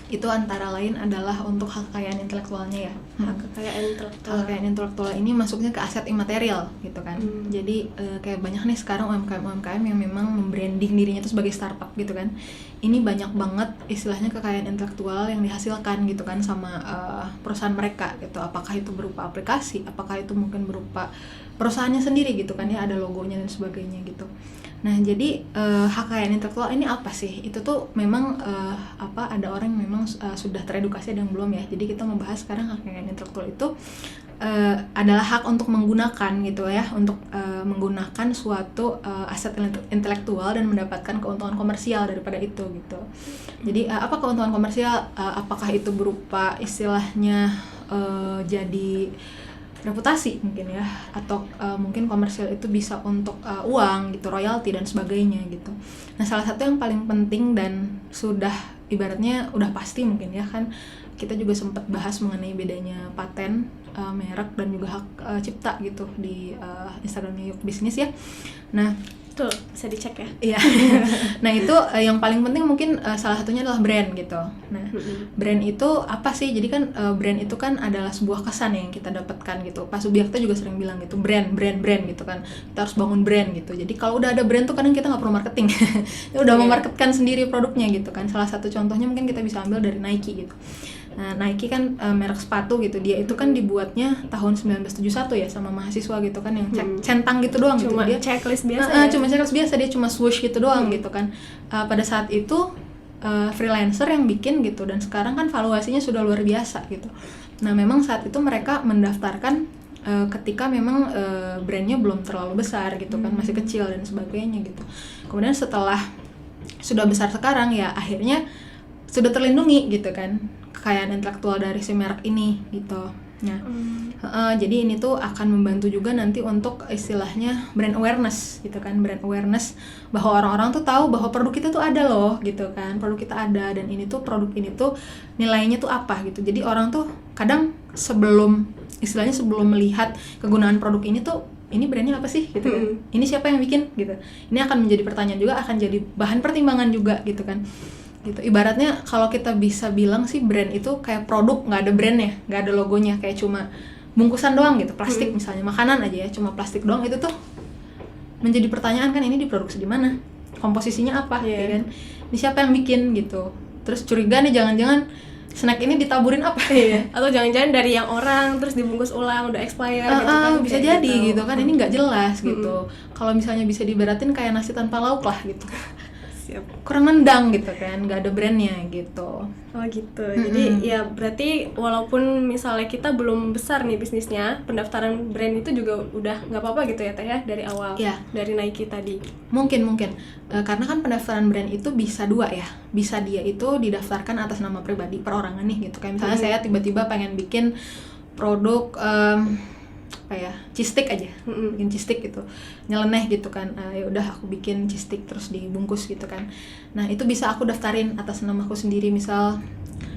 itu antara lain adalah untuk hak kekayaan intelektualnya ya. Hak kekayaan intelektual. Hak kekayaan intelektual ini masuknya ke aset imaterial gitu kan. Jadi kayak banyak nih sekarang UMKM yang memang membranding dirinya itu sebagai startup gitu kan. Ini banyak banget istilahnya kekayaan intelektual yang dihasilkan gitu kan sama perusahaan mereka gitu. Apakah itu berupa aplikasi, apakah itu mungkin berupa perusahaannya sendiri gitu kan ya, ada logonya dan sebagainya gitu. Nah, jadi hak kekayaan intelektual ini apa sih? Itu tuh memang ada orang yang memang sudah teredukasi, ada yang belum ya. Jadi kita membahas sekarang hak kekayaan intelektual itu adalah hak untuk menggunakan gitu ya, untuk menggunakan suatu aset intelektual dan mendapatkan keuntungan komersial daripada itu gitu. Jadi apa keuntungan komersial? Apakah itu berupa istilahnya jadi reputasi mungkin ya, atau mungkin komersial itu bisa untuk uang gitu, royalti dan sebagainya gitu. Nah, salah satu yang paling penting dan sudah ibaratnya udah pasti mungkin ya kan, kita juga sempat bahas mengenai bedanya paten, merek dan juga hak cipta gitu di Instagramnya Yuk Bisnis ya. Nah, Betul, bisa dicek ya. iya. Nah, itu yang paling penting mungkin salah satunya adalah brand gitu. Nah, brand itu apa sih? Jadi kan brand itu kan adalah sebuah kesan yang kita dapatkan gitu. Pak Subiakta juga sering bilang gitu, brand gitu kan. Kita harus bangun brand gitu. Jadi kalau udah ada brand tuh kadang kita nggak perlu marketing. Udah memarketkan sendiri produknya gitu kan. Salah satu contohnya mungkin kita bisa ambil dari Nike gitu. Nah, Nike kan merek sepatu gitu, dia itu kan dibuatnya tahun 1971 ya sama mahasiswa gitu kan, yang centang gitu doang cuma gitu. Dia checklist biasa ya? Cuma checklist biasa, dia cuma swoosh gitu doang gitu kan. Pada saat itu freelancer yang bikin gitu, dan sekarang kan valuasinya sudah luar biasa gitu. Nah, memang saat itu mereka mendaftarkan ketika memang brandnya belum terlalu besar gitu kan, masih kecil dan sebagainya gitu. Kemudian setelah sudah besar sekarang ya akhirnya sudah terlindungi gitu kan kekayaan intelektual dari si merek ini gitu. Nah, jadi ini tuh akan membantu juga nanti untuk istilahnya brand awareness gitu kan, brand awareness bahwa orang-orang tuh tahu bahwa produk kita tuh ada loh gitu kan, produk kita ada, dan ini tuh produk ini tuh nilainya tuh apa gitu. Jadi orang tuh kadang sebelum melihat kegunaan produk ini tuh, ini brandnya apa sih gitu kan, ini siapa yang bikin gitu, ini akan menjadi pertanyaan juga, akan jadi bahan pertimbangan juga gitu kan. Gitu. Ibaratnya kalau kita bisa bilang sih brand itu kayak produk nggak ada brandnya, nggak ada logonya, kayak cuma bungkusan doang gitu, plastik misalnya, makanan aja ya, cuma plastik doang, itu tuh menjadi pertanyaan kan, ini diproduksi di mana, komposisinya apa, ya kan, ini siapa yang bikin gitu. Terus curiga nih, jangan-jangan snack ini ditaburin apa atau jangan-jangan dari yang orang terus dibungkus ulang udah expired gitu kan, bisa jadi gitu kan, ini nggak jelas gitu. Kalau misalnya bisa diberatin kayak nasi tanpa lauk lah gitu. Kurang nendang gitu kan, nggak ada brandnya gitu. Oh gitu. Jadi ya berarti walaupun misalnya kita belum besar nih bisnisnya, pendaftaran brand itu juga udah nggak apa-apa gitu ya Teh ya, dari awal ya. Dari Nike tadi mungkin karena kan pendaftaran brand itu bisa dua ya, bisa dia itu didaftarkan atas nama pribadi perorangan nih gitu. Kayak misalnya saya tiba-tiba pengen bikin produk cheese stick aja, bikin cheese stick gitu, nyeleneh gitu kan, ya udah aku bikin cheese stick terus dibungkus gitu kan. Nah, itu bisa aku daftarin atas nama aku sendiri, misal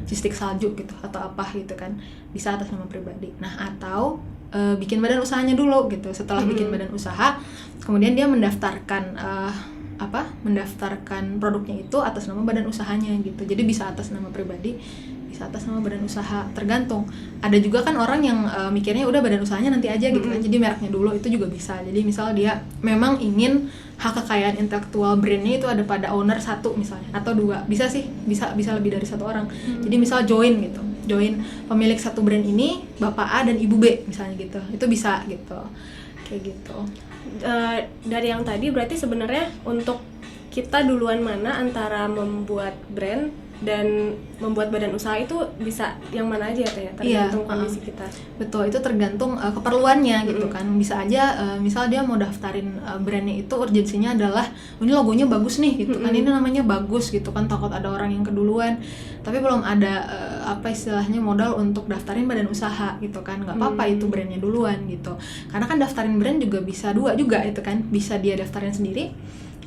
cheese stick salju gitu atau apa gitu kan, bisa atas nama pribadi. Nah, atau bikin badan usahanya dulu gitu. Setelah bikin badan usaha, kemudian dia mendaftarkan mendaftarkan produknya itu atas nama badan usahanya gitu. Jadi bisa atas nama pribadi, bisa atas nama badan usaha, tergantung. Ada juga kan orang yang mikirnya udah badan usahanya nanti aja gitu kan, jadi mereknya dulu, itu juga bisa. Jadi misal dia memang ingin hak kekayaan intelektual brandnya itu ada pada owner satu misalnya, atau dua, bisa sih, bisa lebih dari satu orang. Jadi misal join pemilik satu brand ini, Bapak A dan Ibu B misalnya gitu, itu bisa gitu, kayak gitu. Dari yang tadi berarti sebenarnya untuk kita duluan mana antara membuat brand dan membuat badan usaha itu bisa yang mana aja ya Teh? Tergantung kondisi kita. Betul, itu tergantung keperluannya gitu kan. Bisa aja misal dia mau daftarin brandnya itu urgensinya adalah ini logonya bagus nih gitu kan, ini namanya bagus gitu kan, takut ada orang yang keduluan tapi belum ada apa istilahnya modal untuk daftarin badan usaha gitu kan, nggak apa-apa itu brandnya duluan gitu. Karena kan daftarin brand juga bisa dua juga itu kan, bisa dia daftarin sendiri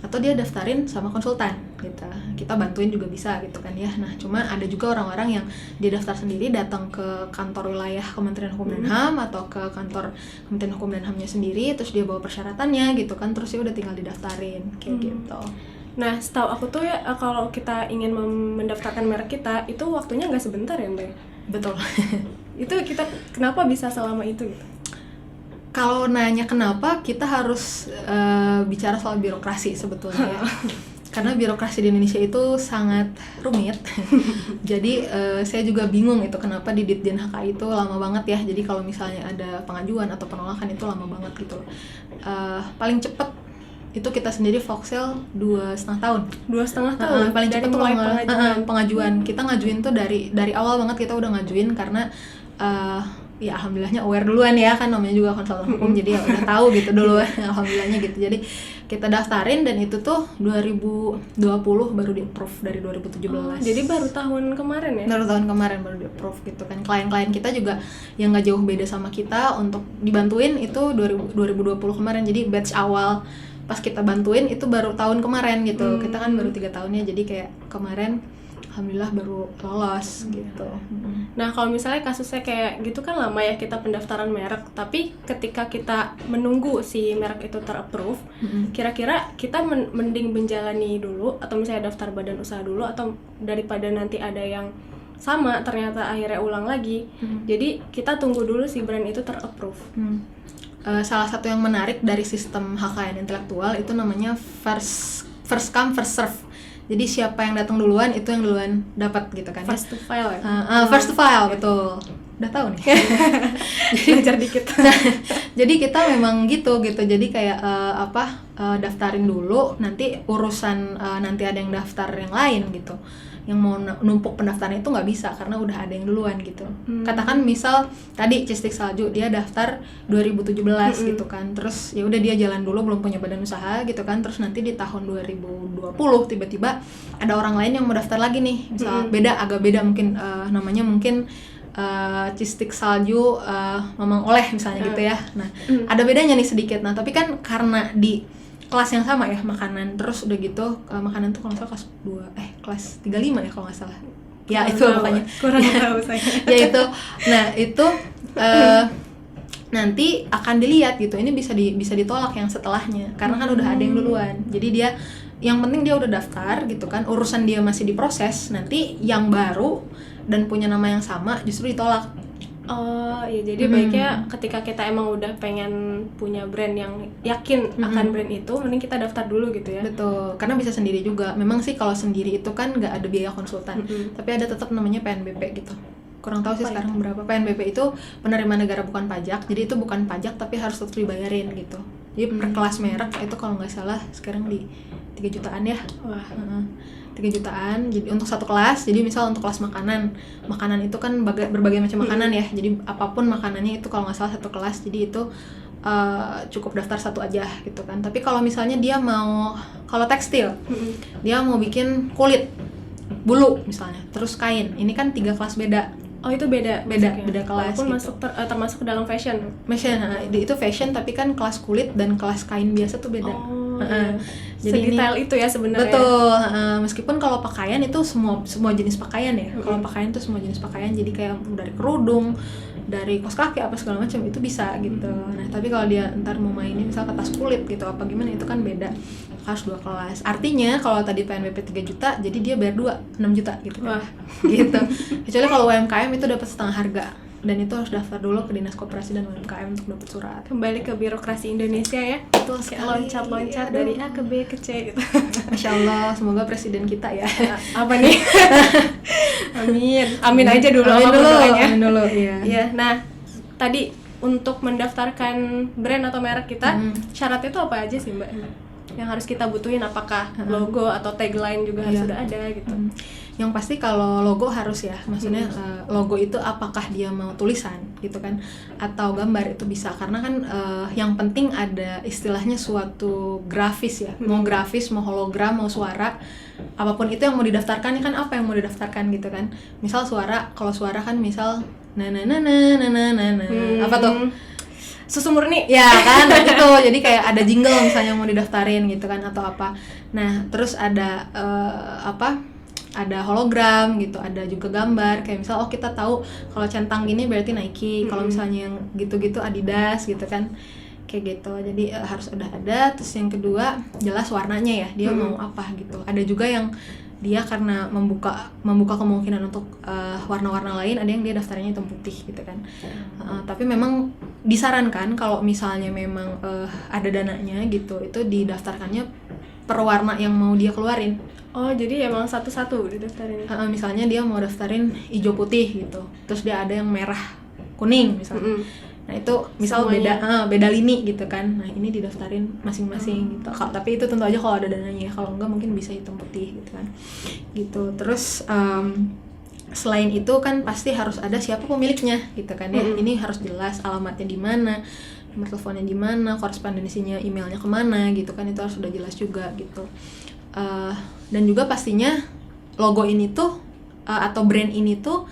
atau dia daftarin sama konsultan gitu. Kita bantuin juga bisa gitu kan ya. Nah, cuma ada juga orang-orang yang dia daftar sendiri, datang ke kantor wilayah Kementerian Hukum dan HAM atau ke kantor Kementerian Hukum dan HAM-nya sendiri, terus dia bawa persyaratannya gitu kan, terus ya udah tinggal didaftarin kayak gitu. Nah, setahu aku tuh ya kalau kita ingin mendaftarkan merek kita itu waktunya nggak sebentar ya Mbak? Betul. Itu kita kenapa bisa selama itu gitu? Kalau nanya kenapa, kita harus bicara soal birokrasi sebetulnya. Karena birokrasi di Indonesia itu sangat rumit. Jadi saya juga bingung itu kenapa di Ditjen HKI itu lama banget ya. Jadi kalau misalnya ada pengajuan atau penolakan itu lama banget gitu. Paling cepet itu kita sendiri Voxel 2,5 tahun. 2,5 tahun. Paling cepet tuh mulai pengajuan. Kita ngajuin tuh dari awal banget, kita udah ngajuin karena ya alhamdulillahnya aware duluan ya kan, namanya juga konsultan hukum jadi ya udah tahu gitu duluan. Alhamdulillahnya gitu. Jadi kita daftarin dan itu tuh 2020 baru di-approve dari 2017. Jadi baru tahun kemarin ya? Baru tahun kemarin baru di-approve gitu kan. Klien-klien kita juga yang nggak jauh beda sama kita untuk dibantuin itu 2020 kemarin. Jadi batch awal pas kita bantuin itu baru tahun kemarin gitu. Kita kan baru 3 tahunnya, jadi kayak kemarin alhamdulillah baru lolos gitu. Nah, kalau misalnya kasusnya kayak gitu kan lama ya kita pendaftaran merek, tapi ketika kita menunggu si merek itu terapprove, kira-kira kita mending menjalani dulu atau misalnya daftar badan usaha dulu, atau daripada nanti ada yang sama ternyata akhirnya ulang lagi. Jadi kita tunggu dulu si brand itu terapprove. Salah satu yang menarik dari sistem HKN intelektual itu namanya first come first serve. Jadi siapa yang datang duluan itu yang duluan dapat gitu kan. First to file ya? First to file, betul. Udah tahu nih. Belajar dikit. Jadi kita memang gitu. Jadi kayak daftarin dulu, nanti urusan nanti ada yang daftar yang lain gitu. Yang mau numpuk pendaftaran itu nggak bisa karena udah ada yang duluan gitu. Katakan misal tadi Cistik Salju dia daftar 2017 gitu kan, terus ya udah dia jalan dulu belum punya badan usaha gitu kan, terus nanti di tahun 2020 tiba-tiba ada orang lain yang mau daftar lagi nih, misal agak beda mungkin namanya mungkin Cistik Salju Mamang Oleh misalnya gitu ya. Nah ada bedanya nih sedikit. Nah tapi kan karena di kelas yang sama ya makanan, terus udah gitu makanan tuh kalau nggak salah kelas 35 ya kalau nggak salah ya, itu makanya kurang tahu saya. Ya itu, nah itu nanti akan dilihat gitu, ini bisa ditolak yang setelahnya karena kan udah ada yang duluan. Jadi dia yang penting dia udah daftar gitu kan, urusan dia masih diproses, nanti yang baru dan punya nama yang sama justru ditolak. Oh ya, jadi baiknya ketika kita emang udah pengen punya brand yang yakin akan brand itu, mending kita daftar dulu gitu ya. Betul, karena bisa sendiri juga. Memang sih kalau sendiri itu kan nggak ada biaya konsultan, tapi ada tetap namanya PNBP gitu. Kurang tahu sih sekarang berapa. PNBP itu penerima negara bukan pajak, jadi itu bukan pajak tapi harus tetap dibayarin gitu. Jadi per kelas merek itu kalau nggak salah sekarang di 3 jutaan ya. Wah. 3 jutaan jadi untuk satu kelas. Jadi misal untuk kelas makanan itu kan berbagai macam makanan ya, jadi apapun makanannya itu kalau nggak salah satu kelas, jadi itu cukup daftar satu aja gitu kan. Tapi kalau misalnya dia mau, kalau tekstil dia mau bikin kulit, bulu misalnya, terus kain, ini kan 3 kelas beda. Oh itu beda kelas walaupun gitu. termasuk ke dalam fashion, itu fashion, tapi kan kelas kulit dan kelas kain biasa tuh beda. Jadi sedetail itu ya sebenarnya. Betul, meskipun kalau pakaian itu semua jenis pakaian ya. Kalau pakaian tuh semua jenis pakaian, jadi kayak dari kerudung, dari kaos kaki apa segala macam itu bisa gitu. Nah tapi kalau dia ntar mau mainin misal ke tas kulit gitu apa gimana, itu kan beda, harus 2 kelas. Artinya kalau tadi PNBP 3 juta, jadi dia bayar 6 juta gitu kan. Wah. Gitu. Kecuali kalau UMKM itu dapat setengah harga, dan itu harus daftar dulu ke Dinas Koperasi dan UMKM untuk dapat surat. Kembali ke birokrasi Indonesia ya. Betul sekali. Loncat-loncat dari A ke B ke C gitu. Masya Allah, semoga presiden kita ya. Apa nih? Amin aja dulu. Amin dulu, iya. Ya, nah tadi untuk mendaftarkan brand atau merek kita, syaratnya itu apa aja sih Mbak? yang harus kita butuhin, apakah logo atau tagline juga harus sudah ada gitu. Yang pasti kalau logo harus ya, maksudnya logo itu apakah dia mau tulisan gitu kan atau gambar itu bisa, karena kan yang penting ada istilahnya suatu grafis ya, mau grafis, mau hologram, mau suara, apapun itu yang mau didaftarkan kan apa yang mau didaftarkan gitu kan. Misal suara, kalau suara kan misal apa tuh? Susu murni ya kan gitu, jadi kayak ada jingle misalnya mau didaftarin gitu kan atau apa. Nah terus ada ada hologram gitu, ada juga gambar kayak misal kita tahu kalau centang gini berarti Nike, kalau misalnya yang gitu-gitu Adidas gitu kan, kayak gitu. Jadi harus ada. Terus yang kedua jelas warnanya ya, dia mau apa gitu. Ada juga yang dia karena membuka kemungkinan untuk warna-warna lain, ada yang dia daftarnya hitam putih gitu kan. Tapi memang disarankan kalau misalnya memang ada dananya gitu, itu didaftarkannya per warna yang mau dia keluarin. Oh, jadi emang satu-satu didaftarin. Misalnya dia mau daftarin hijau putih gitu, terus dia ada yang merah kuning misalnya. Nah itu misal beda lini gitu kan. Nah ini didaftarin masing-masing gitu. Tapi itu tentu aja kalau ada dananya. Kalau enggak mungkin bisa hitam putih gitu kan. Gitu. Terus selain itu kan pasti harus ada siapa pemiliknya gitu kan ya. Ini harus jelas alamatnya di mana, nomor teleponnya di mana, korespondensinya, emailnya kemana gitu kan. Itu harus sudah jelas juga gitu. Dan juga pastinya logo ini tuh atau brand ini tuh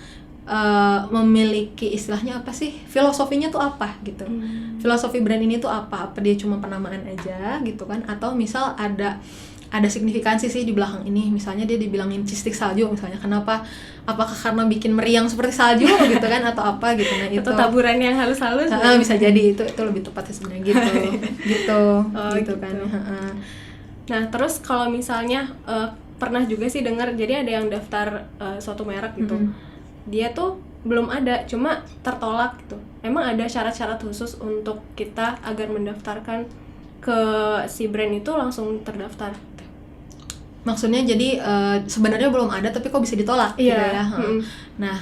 memiliki istilahnya apa sih, filosofinya tuh apa gitu. Filosofi brand ini tuh apa dia cuma penamaan aja gitu kan, atau misal ada signifikansi sih di belakang ini. Misalnya dia dibilangin cheese stick salju misalnya, kenapa, apakah karena bikin meriang seperti salju gitu kan atau apa gitu. Nah itu atau taburan yang halus-halus bisa jadi itu lebih tepatnya sebenarnya gitu. gitu kan. Nah terus kalau misalnya pernah juga sih dengar, jadi ada yang daftar suatu merek gitu, dia tuh belum ada, cuma tertolak gitu. Emang ada syarat-syarat khusus untuk kita agar mendaftarkan ke si brand itu langsung terdaftar? Maksudnya jadi sebenarnya belum ada tapi kok bisa ditolak gitu ya. Nah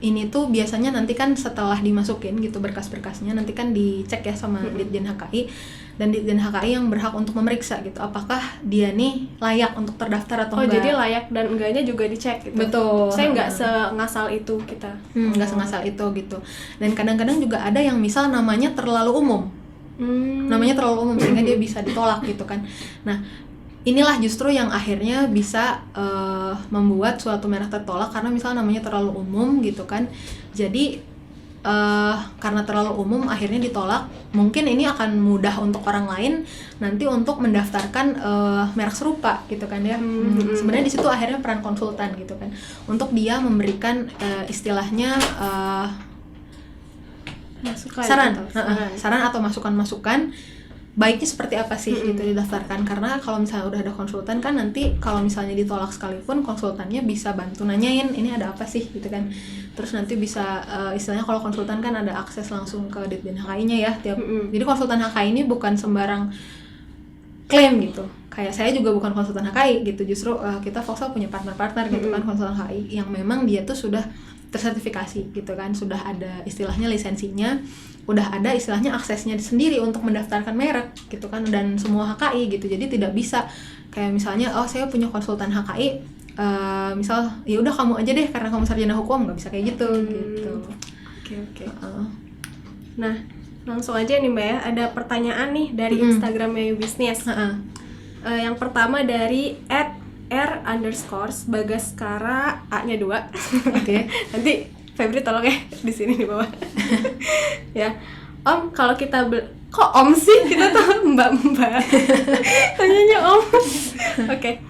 ini tuh biasanya nanti kan setelah dimasukin gitu berkas-berkasnya, nanti kan dicek ya sama Ditjen HKI, dan Ditjen HKI yang berhak untuk memeriksa gitu apakah dia nih layak untuk terdaftar atau enggak. Oh jadi layak dan enggaknya juga dicek gitu. Betul. Saya nggak sengasal itu kita. Nggak sengasal itu gitu. Dan kadang-kadang juga ada yang misal namanya terlalu umum. Namanya terlalu umum sehingga dia bisa ditolak gitu kan. Nah inilah justru yang akhirnya bisa membuat suatu merek tertolak karena misalnya namanya terlalu umum gitu kan. Jadi karena terlalu umum akhirnya ditolak. Mungkin ini akan mudah untuk orang lain nanti untuk mendaftarkan merek serupa gitu kan ya. Sebenarnya di situ akhirnya peran konsultan gitu kan, untuk dia memberikan istilahnya saran atau masukan-masukan baiknya seperti apa sih itu didaftarkan. Karena kalau misalnya udah ada konsultan kan nanti kalau misalnya ditolak sekalipun konsultannya bisa bantu nanyain ini ada apa sih gitu kan. Terus nanti bisa istilahnya kalau konsultan kan ada akses langsung ke Ditjen HKI-nya ya tiap. Jadi konsultan HKI ini bukan sembarang klaim gitu. Kayak saya juga bukan konsultan HKI gitu. Justru kita Voxel punya partner-partner gitu kan konsultan HKI yang memang dia tuh sudah tersertifikasi gitu kan, sudah ada istilahnya lisensinya, udah ada istilahnya aksesnya sendiri untuk mendaftarkan merek gitu kan, dan semua HKI gitu. Jadi tidak bisa kayak misalnya saya punya konsultan HKI, misal ya udah kamu aja deh karena kamu sarjana hukum, nggak bisa kayak gitu gitu. Oke. Nah langsung aja nih Mbak ya, ada pertanyaan nih dari Instagramnya YouBusiness. Yang pertama dari @r_bagaskara A-nya 2. Oke. Nanti Febri tolong ya di sini di bawah. Ya. Om, kalau kita kok Om sih? Kita tuh Mbak. Tanyanya Om. Oke.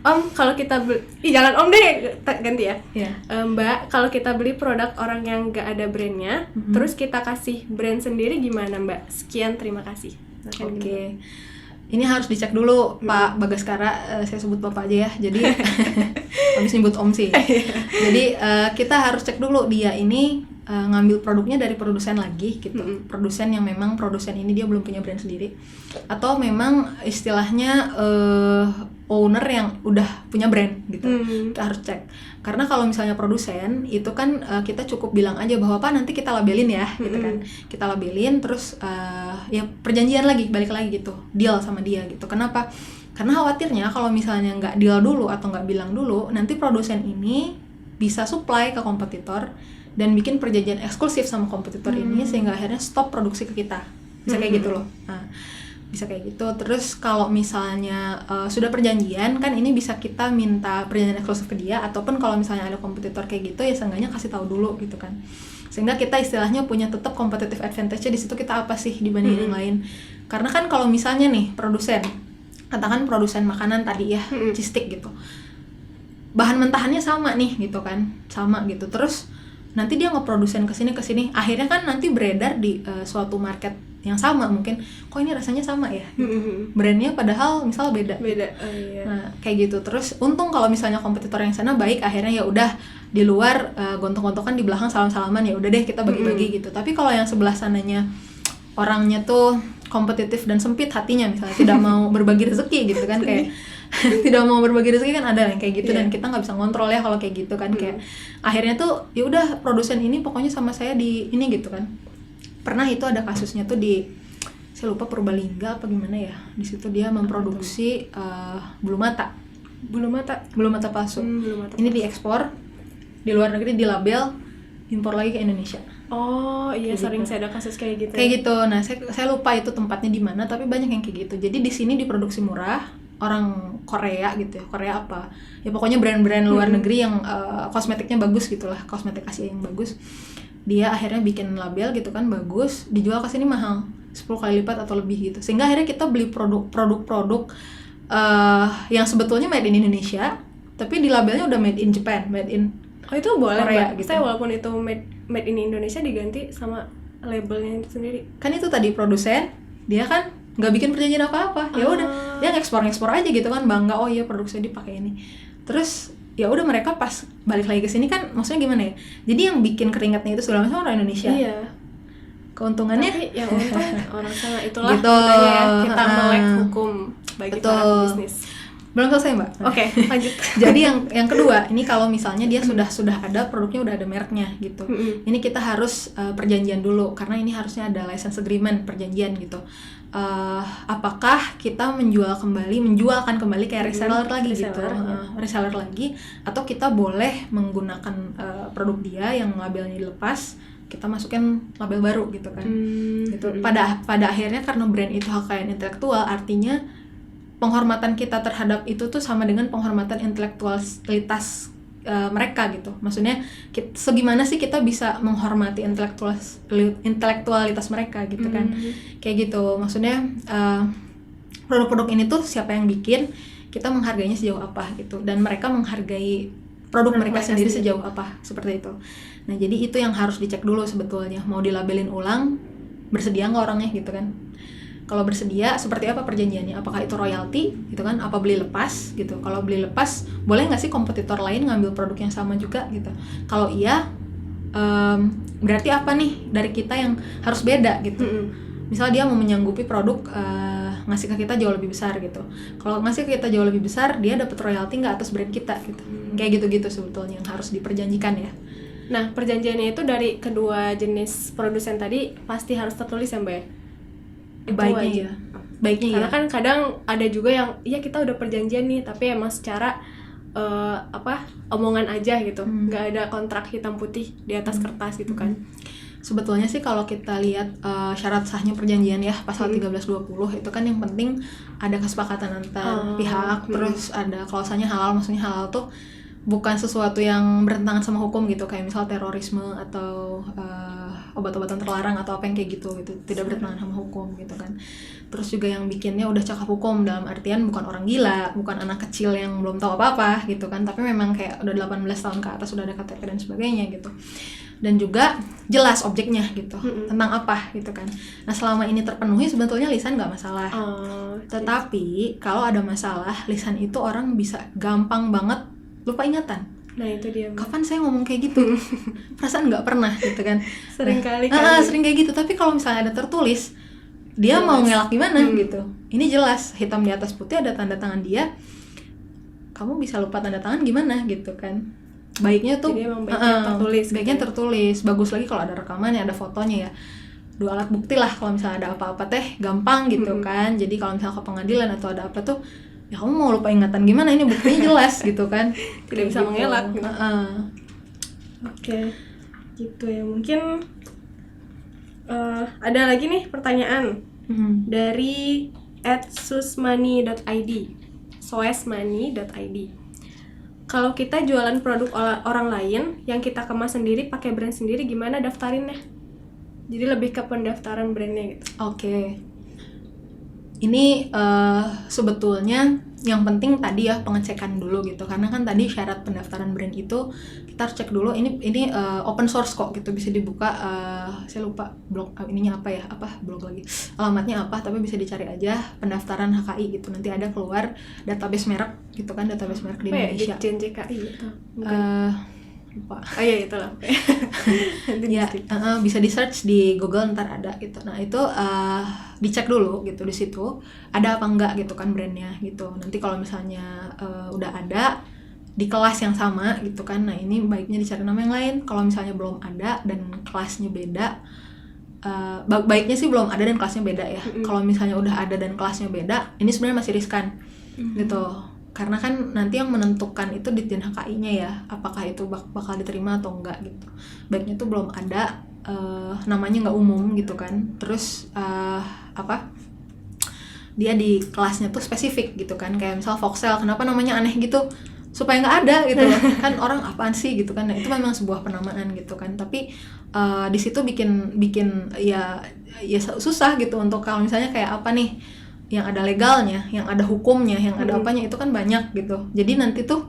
Om, kalau kita jangan Om deh, ganti ya. Mbak, kalau kita beli produk orang yang nggak ada brandnya, terus kita kasih brand sendiri gimana Mbak? Sekian, terima kasih. Oke. Ini harus dicek dulu Pak Bagaskara, saya sebut Bapak aja ya. Jadi habis nyebut Om sih. Jadi kita harus cek dulu dia ini ngambil produknya dari produsen lagi gitu. Produsen yang memang produsen ini dia belum punya brand sendiri, atau memang istilahnya owner yang udah punya brand gitu. Kita harus cek, karena kalau misalnya produsen itu kan kita cukup bilang aja bahwa Pak nanti kita labelin ya gitu kan, kita labelin terus ya perjanjian lagi, balik lagi gitu, deal sama dia gitu. Kenapa? Karena khawatirnya kalau misalnya nggak deal dulu atau nggak bilang dulu, nanti produsen ini bisa supply ke kompetitor dan bikin perjanjian eksklusif sama kompetitor ini, sehingga akhirnya stop produksi ke kita. Bisa kayak gitu loh. Nah, bisa kayak gitu. Terus kalau misalnya sudah perjanjian kan, ini bisa kita minta perjanjian eksklusif ke dia, ataupun kalau misalnya ada kompetitor kayak gitu ya seenggaknya kasih tahu dulu gitu kan, sehingga kita istilahnya punya tetap competitive advantage di situ, kita apa sih dibanding yang lain. Karena kan kalau misalnya nih produsen, katakan produsen makanan tadi ya, cheese stick gitu, bahan mentahannya sama nih gitu kan, sama gitu, terus nanti dia ngeprodusen kesini, akhirnya kan nanti beredar di suatu market yang sama, mungkin kok ini rasanya sama ya, brandnya padahal misal beda. Iya. Nah kayak gitu. Terus untung kalau misalnya kompetitor yang sana baik, akhirnya ya udah di luar gontok-gontokan, di belakang salam-salaman, ya udah deh kita bagi-bagi gitu. Tapi kalau yang sebelah sananya orangnya tuh kompetitif dan sempit hatinya, misalnya tidak mau berbagi rezeki gitu kan, kayak tidak mau berbagi rezeki kan, ada yang kayak gitu. Dan kita nggak bisa ngontrol ya kalau kayak gitu kan, kayak akhirnya tuh ya udah produsen ini pokoknya sama saya di ini gitu kan. Pernah itu ada kasusnya tuh di, saya lupa Purbalingga apa gimana ya, di situ dia memproduksi bulu mata palsu. Ini diekspor di luar negeri, di label, impor lagi ke Indonesia. Oh iya, kayak sering gitu. saya ada kasus kayak gitu. Kayak gitu. Nah saya lupa itu tempatnya di mana, tapi banyak yang kayak gitu. Jadi di sini diproduksi murah, orang Korea gitu ya, Korea apa ya, pokoknya brand-brand luar negeri yang kosmetiknya bagus gitulah, kosmetik Asia yang bagus, dia akhirnya bikin label gitu kan, bagus, dijual ke sini mahal 10 kali lipat atau lebih gitu, sehingga akhirnya kita beli produk yang sebetulnya made in Indonesia, tapi di labelnya udah made in Japan, made in itu boleh Korea, Mbak. gitu. Saya walaupun itu made in Indonesia diganti sama labelnya itu sendiri. Kan itu tadi produsen, dia kan nggak bikin perjanjian apa-apa, ya udah dia ngekspor aja gitu kan, bangga, oh iya produksinya dipakai ini. Terus ya udah mereka pas balik lagi ke sini kan, maksudnya gimana ya, jadi yang bikin keringatnya itu segala macam orang Indonesia. Iya. Keuntungannya tapi yang untung orang sana, itulah gitu. gunanya ya, kita melek hukum bagi Betul. para bisnis. Belum selesai Mbak. Oke, lanjut. Jadi yang kedua, ini kalau misalnya dia sudah ada produknya, udah ada mereknya gitu. Ini kita harus perjanjian dulu, karena ini harusnya ada license agreement, perjanjian gitu. Apakah kita menjualkan kembali kayak reseller lagi gitu, reseller lagi, atau kita boleh menggunakan produk dia yang labelnya dilepas, kita masukin label baru gitu kan. Gitu. Pada akhirnya karena brand itu hak kekayaan intelektual, artinya penghormatan kita terhadap itu tuh sama dengan penghormatan intelektualitas mereka gitu. Maksudnya segimana sih kita bisa menghormati intelektualitas mereka gitu kan. Kayak gitu. Maksudnya produk-produk ini tuh siapa yang bikin, kita menghargainya sejauh apa gitu, dan mereka menghargai produk mereka sendiri sejauh apa, seperti itu. Nah jadi itu yang harus dicek dulu sebetulnya, mau dilabelin ulang, bersedia nggak orangnya gitu kan. Kalau bersedia, seperti apa perjanjiannya? Apakah itu royalti gitu kan? Apa beli lepas gitu? Kalau beli lepas, boleh nggak sih kompetitor lain ngambil produk yang sama juga gitu? Kalau iya, berarti apa nih dari kita yang harus beda gitu? Misal dia mau menyanggupi produk ngasih ke kita jauh lebih besar gitu. Kalau ngasih ke kita jauh lebih besar, dia dapat royalti nggak atas brand kita gitu. Kayak gitu-gitu sebetulnya yang harus diperjanjikan ya. Nah, perjanjiannya itu dari kedua jenis produsen tadi pasti harus tertulis ya Mbak ya? Baiknya Karena kan kadang ada juga yang iya kita udah perjanjian nih, tapi emang secara omongan aja gitu, nggak ada kontrak hitam putih di atas kertas gitu kan. Sebetulnya sih kalau kita lihat syarat sahnya perjanjian ya, pasal 1320 itu kan yang penting ada kesepakatan antar pihak, terus ada klausanya halal. Maksudnya halal tuh bukan sesuatu yang bertentangan sama hukum gitu, kayak misal terorisme atau obat-obatan terlarang atau apa yang kayak gitu, tidak bertentangan sama hukum gitu kan. Terus juga yang bikinnya udah cakap hukum, dalam artian bukan orang gila, bukan anak kecil yang belum tahu apa-apa gitu kan, tapi memang kayak udah 18 tahun ke atas, udah ada KTP dan sebagainya gitu. Dan juga jelas objeknya gitu, tentang apa gitu kan. Nah selama ini terpenuhi sebetulnya lisan nggak masalah. Tetapi kalau ada masalah, lisan itu orang bisa gampang banget lupa ingatan. Nah itu dia. Kapan saya ngomong kayak gitu? Perasaan nggak pernah gitu kan. Sering kali sering kayak gitu. Tapi kalau misalnya ada tertulis, dia jelas. Mau ngelak gimana gitu. Ini jelas hitam di atas putih ada tanda tangan dia. Kamu bisa lupa tanda tangan gimana gitu kan. Baiknya tuh baiknya tertulis. Bagus lagi kalau ada rekamannya, ada fotonya ya. 2 alat bukti lah kalau misalnya ada apa-apa teh gampang gitu kan. Jadi kalau misalnya ke pengadilan atau ada apa tuh, ya kamu mau lupa ingatan gimana, ini buktinya jelas gitu kan. Tidak bisa mengelak gitu. Oke, gitu ya. Mungkin ada lagi nih pertanyaan dari @susmoney.id, soesmoney.id. Kalau kita jualan produk orang lain yang kita kemas sendiri pakai brand sendiri, gimana daftarinnya? Jadi lebih ke pendaftaran brandnya gitu. Oke. Ini sebetulnya yang penting tadi ya pengecekan dulu gitu, karena kan tadi syarat pendaftaran brand itu kita harus cek dulu ini open source kok gitu, bisa dibuka. Saya lupa blog ininya apa ya, blog lagi alamatnya apa, tapi bisa dicari aja pendaftaran HKI gitu, nanti ada keluar database merek gitu kan, database merek di Indonesia. JNJKI gitu. Lupa. Oh iya itulah. Ya, bisa di search di Google ntar ada gitu. Nah itu dicek dulu gitu di situ ada apa enggak gitu kan brandnya gitu. Nanti kalau misalnya udah ada di kelas yang sama gitu kan, nah ini baiknya dicari nama yang lain. Kalau misalnya belum ada dan kelasnya beda, baiknya sih belum ada dan kelasnya beda ya. Kalau misalnya udah ada dan kelasnya beda, ini sebenarnya masih riskan gitu. Karena kan nanti yang menentukan itu Ditjen HKI-nya ya, apakah itu bakal diterima atau enggak gitu. Baiknya tuh belum ada, namanya nggak umum gitu kan. Terus dia di kelasnya tuh spesifik gitu kan, kayak misal Voxel, kenapa namanya aneh gitu, supaya nggak ada gitu kan, orang apaan sih gitu kan. Nah itu memang sebuah penamaan gitu kan, tapi di situ bikin ya susah gitu untuk kalau misalnya kayak apa nih yang ada legalnya, yang ada hukumnya, yang ada apanya, itu kan banyak gitu. Jadi nanti tuh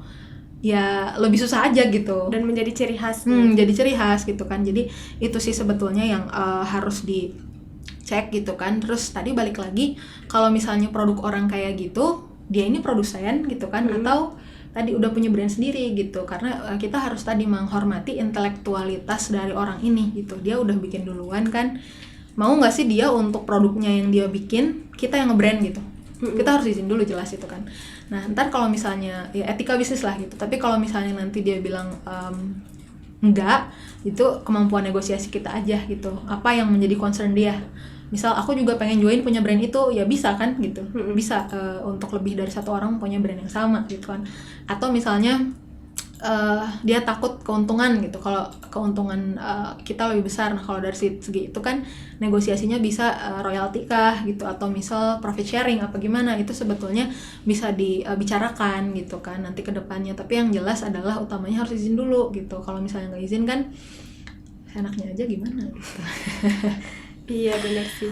ya lebih susah aja gitu. Dan menjadi ciri khas. Jadi ciri khas gitu kan. Jadi itu sih sebetulnya yang harus dicek gitu kan. Terus tadi balik lagi, kalau misalnya produk orang kayak gitu, dia ini produsen gitu kan, atau tadi udah punya brand sendiri gitu. Karena kita harus tadi menghormati intelektualitas dari orang ini gitu. Dia udah bikin duluan kan. Mau nggak sih dia untuk produknya yang dia bikin kita yang nge-brand gitu. Kita harus izin dulu jelas itu kan. Nah ntar kalau misalnya ya etika bisnis lah gitu, tapi kalau misalnya nanti dia bilang enggak, itu kemampuan negosiasi kita aja gitu, apa yang menjadi concern dia. Misal aku juga pengen join punya brand itu, ya bisa kan gitu. Bisa untuk lebih dari satu orang punya brand yang sama gitu kan. Atau misalnya dia takut keuntungan gitu, kalau keuntungan kita lebih besar. Nah kalau dari segi itu kan negosiasinya bisa royalti kah gitu, atau misal profit sharing apa gimana, itu sebetulnya bisa dibicarakan gitu kan nanti ke depannya. Tapi yang jelas adalah utamanya harus izin dulu gitu. Kalau misalnya nggak izin kan enaknya aja gimana gitu. Iya benar sih.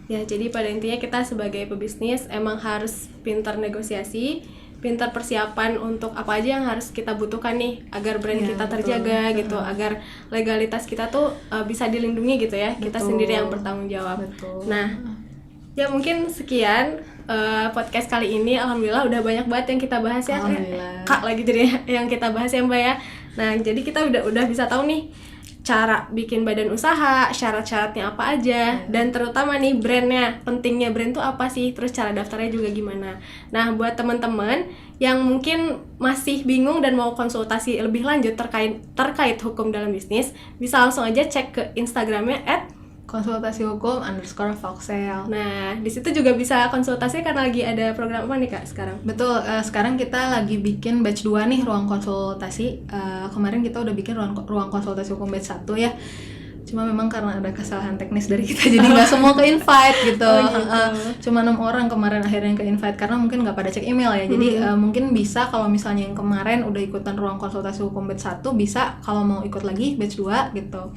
Ya jadi pada intinya kita sebagai pebisnis emang harus pintar negosiasi, pintar persiapan untuk apa aja yang harus kita butuhkan nih agar brand kita terjaga gitu, agar legalitas kita tuh bisa dilindungi gitu ya, kita sendiri yang bertanggung jawab. Nah ya mungkin sekian podcast kali ini. Alhamdulillah udah banyak banget yang kita bahas ya, Kak lagi jadi yang kita bahas ya Mbak ya. Nah jadi kita udah bisa tahu nih cara bikin badan usaha, syarat-syaratnya apa aja, dan terutama nih brandnya, pentingnya brand tuh apa sih, terus cara daftarnya juga gimana. Nah buat teman-teman yang mungkin masih bingung dan mau konsultasi lebih lanjut terkait hukum dalam bisnis, bisa langsung aja cek ke Instagramnya @konsultasihukum_Voxel. Nah, di situ juga bisa konsultasi karena lagi ada program apa nih Kak sekarang? Betul, sekarang kita lagi bikin batch 2 nih, ruang konsultasi. Kemarin kita udah bikin ruang konsultasi hukum batch 1 ya. Cuma memang karena ada kesalahan teknis dari kita jadi nggak semua ke invite gitu. Cuma 6 orang kemarin akhirnya yang ke invite karena mungkin nggak pada cek email ya. Jadi mungkin bisa kalau misalnya yang kemarin udah ikutan ruang konsultasi hukum batch 1, bisa kalau mau ikut lagi batch 2 gitu.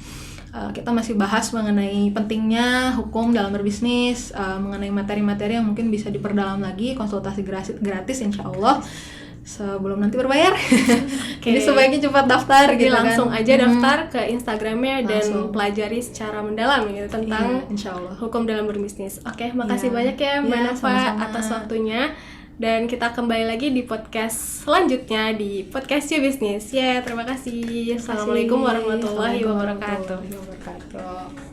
Kita masih bahas mengenai pentingnya hukum dalam berbisnis, mengenai materi-materi yang mungkin bisa diperdalam lagi, konsultasi gratis insya Allah sebelum nanti berbayar. Jadi sebaiknya cepat daftar. Jadi gitu langsung kan aja daftar ke Instagramnya dan pelajari secara mendalam gitu tentang insya Allah hukum dalam berbisnis. Oke, makasih banyak ya Mbak Nafa atas waktunya. Dan kita kembali lagi di podcast selanjutnya di podcast You Business. Ya, terima kasih. Assalamualaikum warahmatullahi wabarakatuh.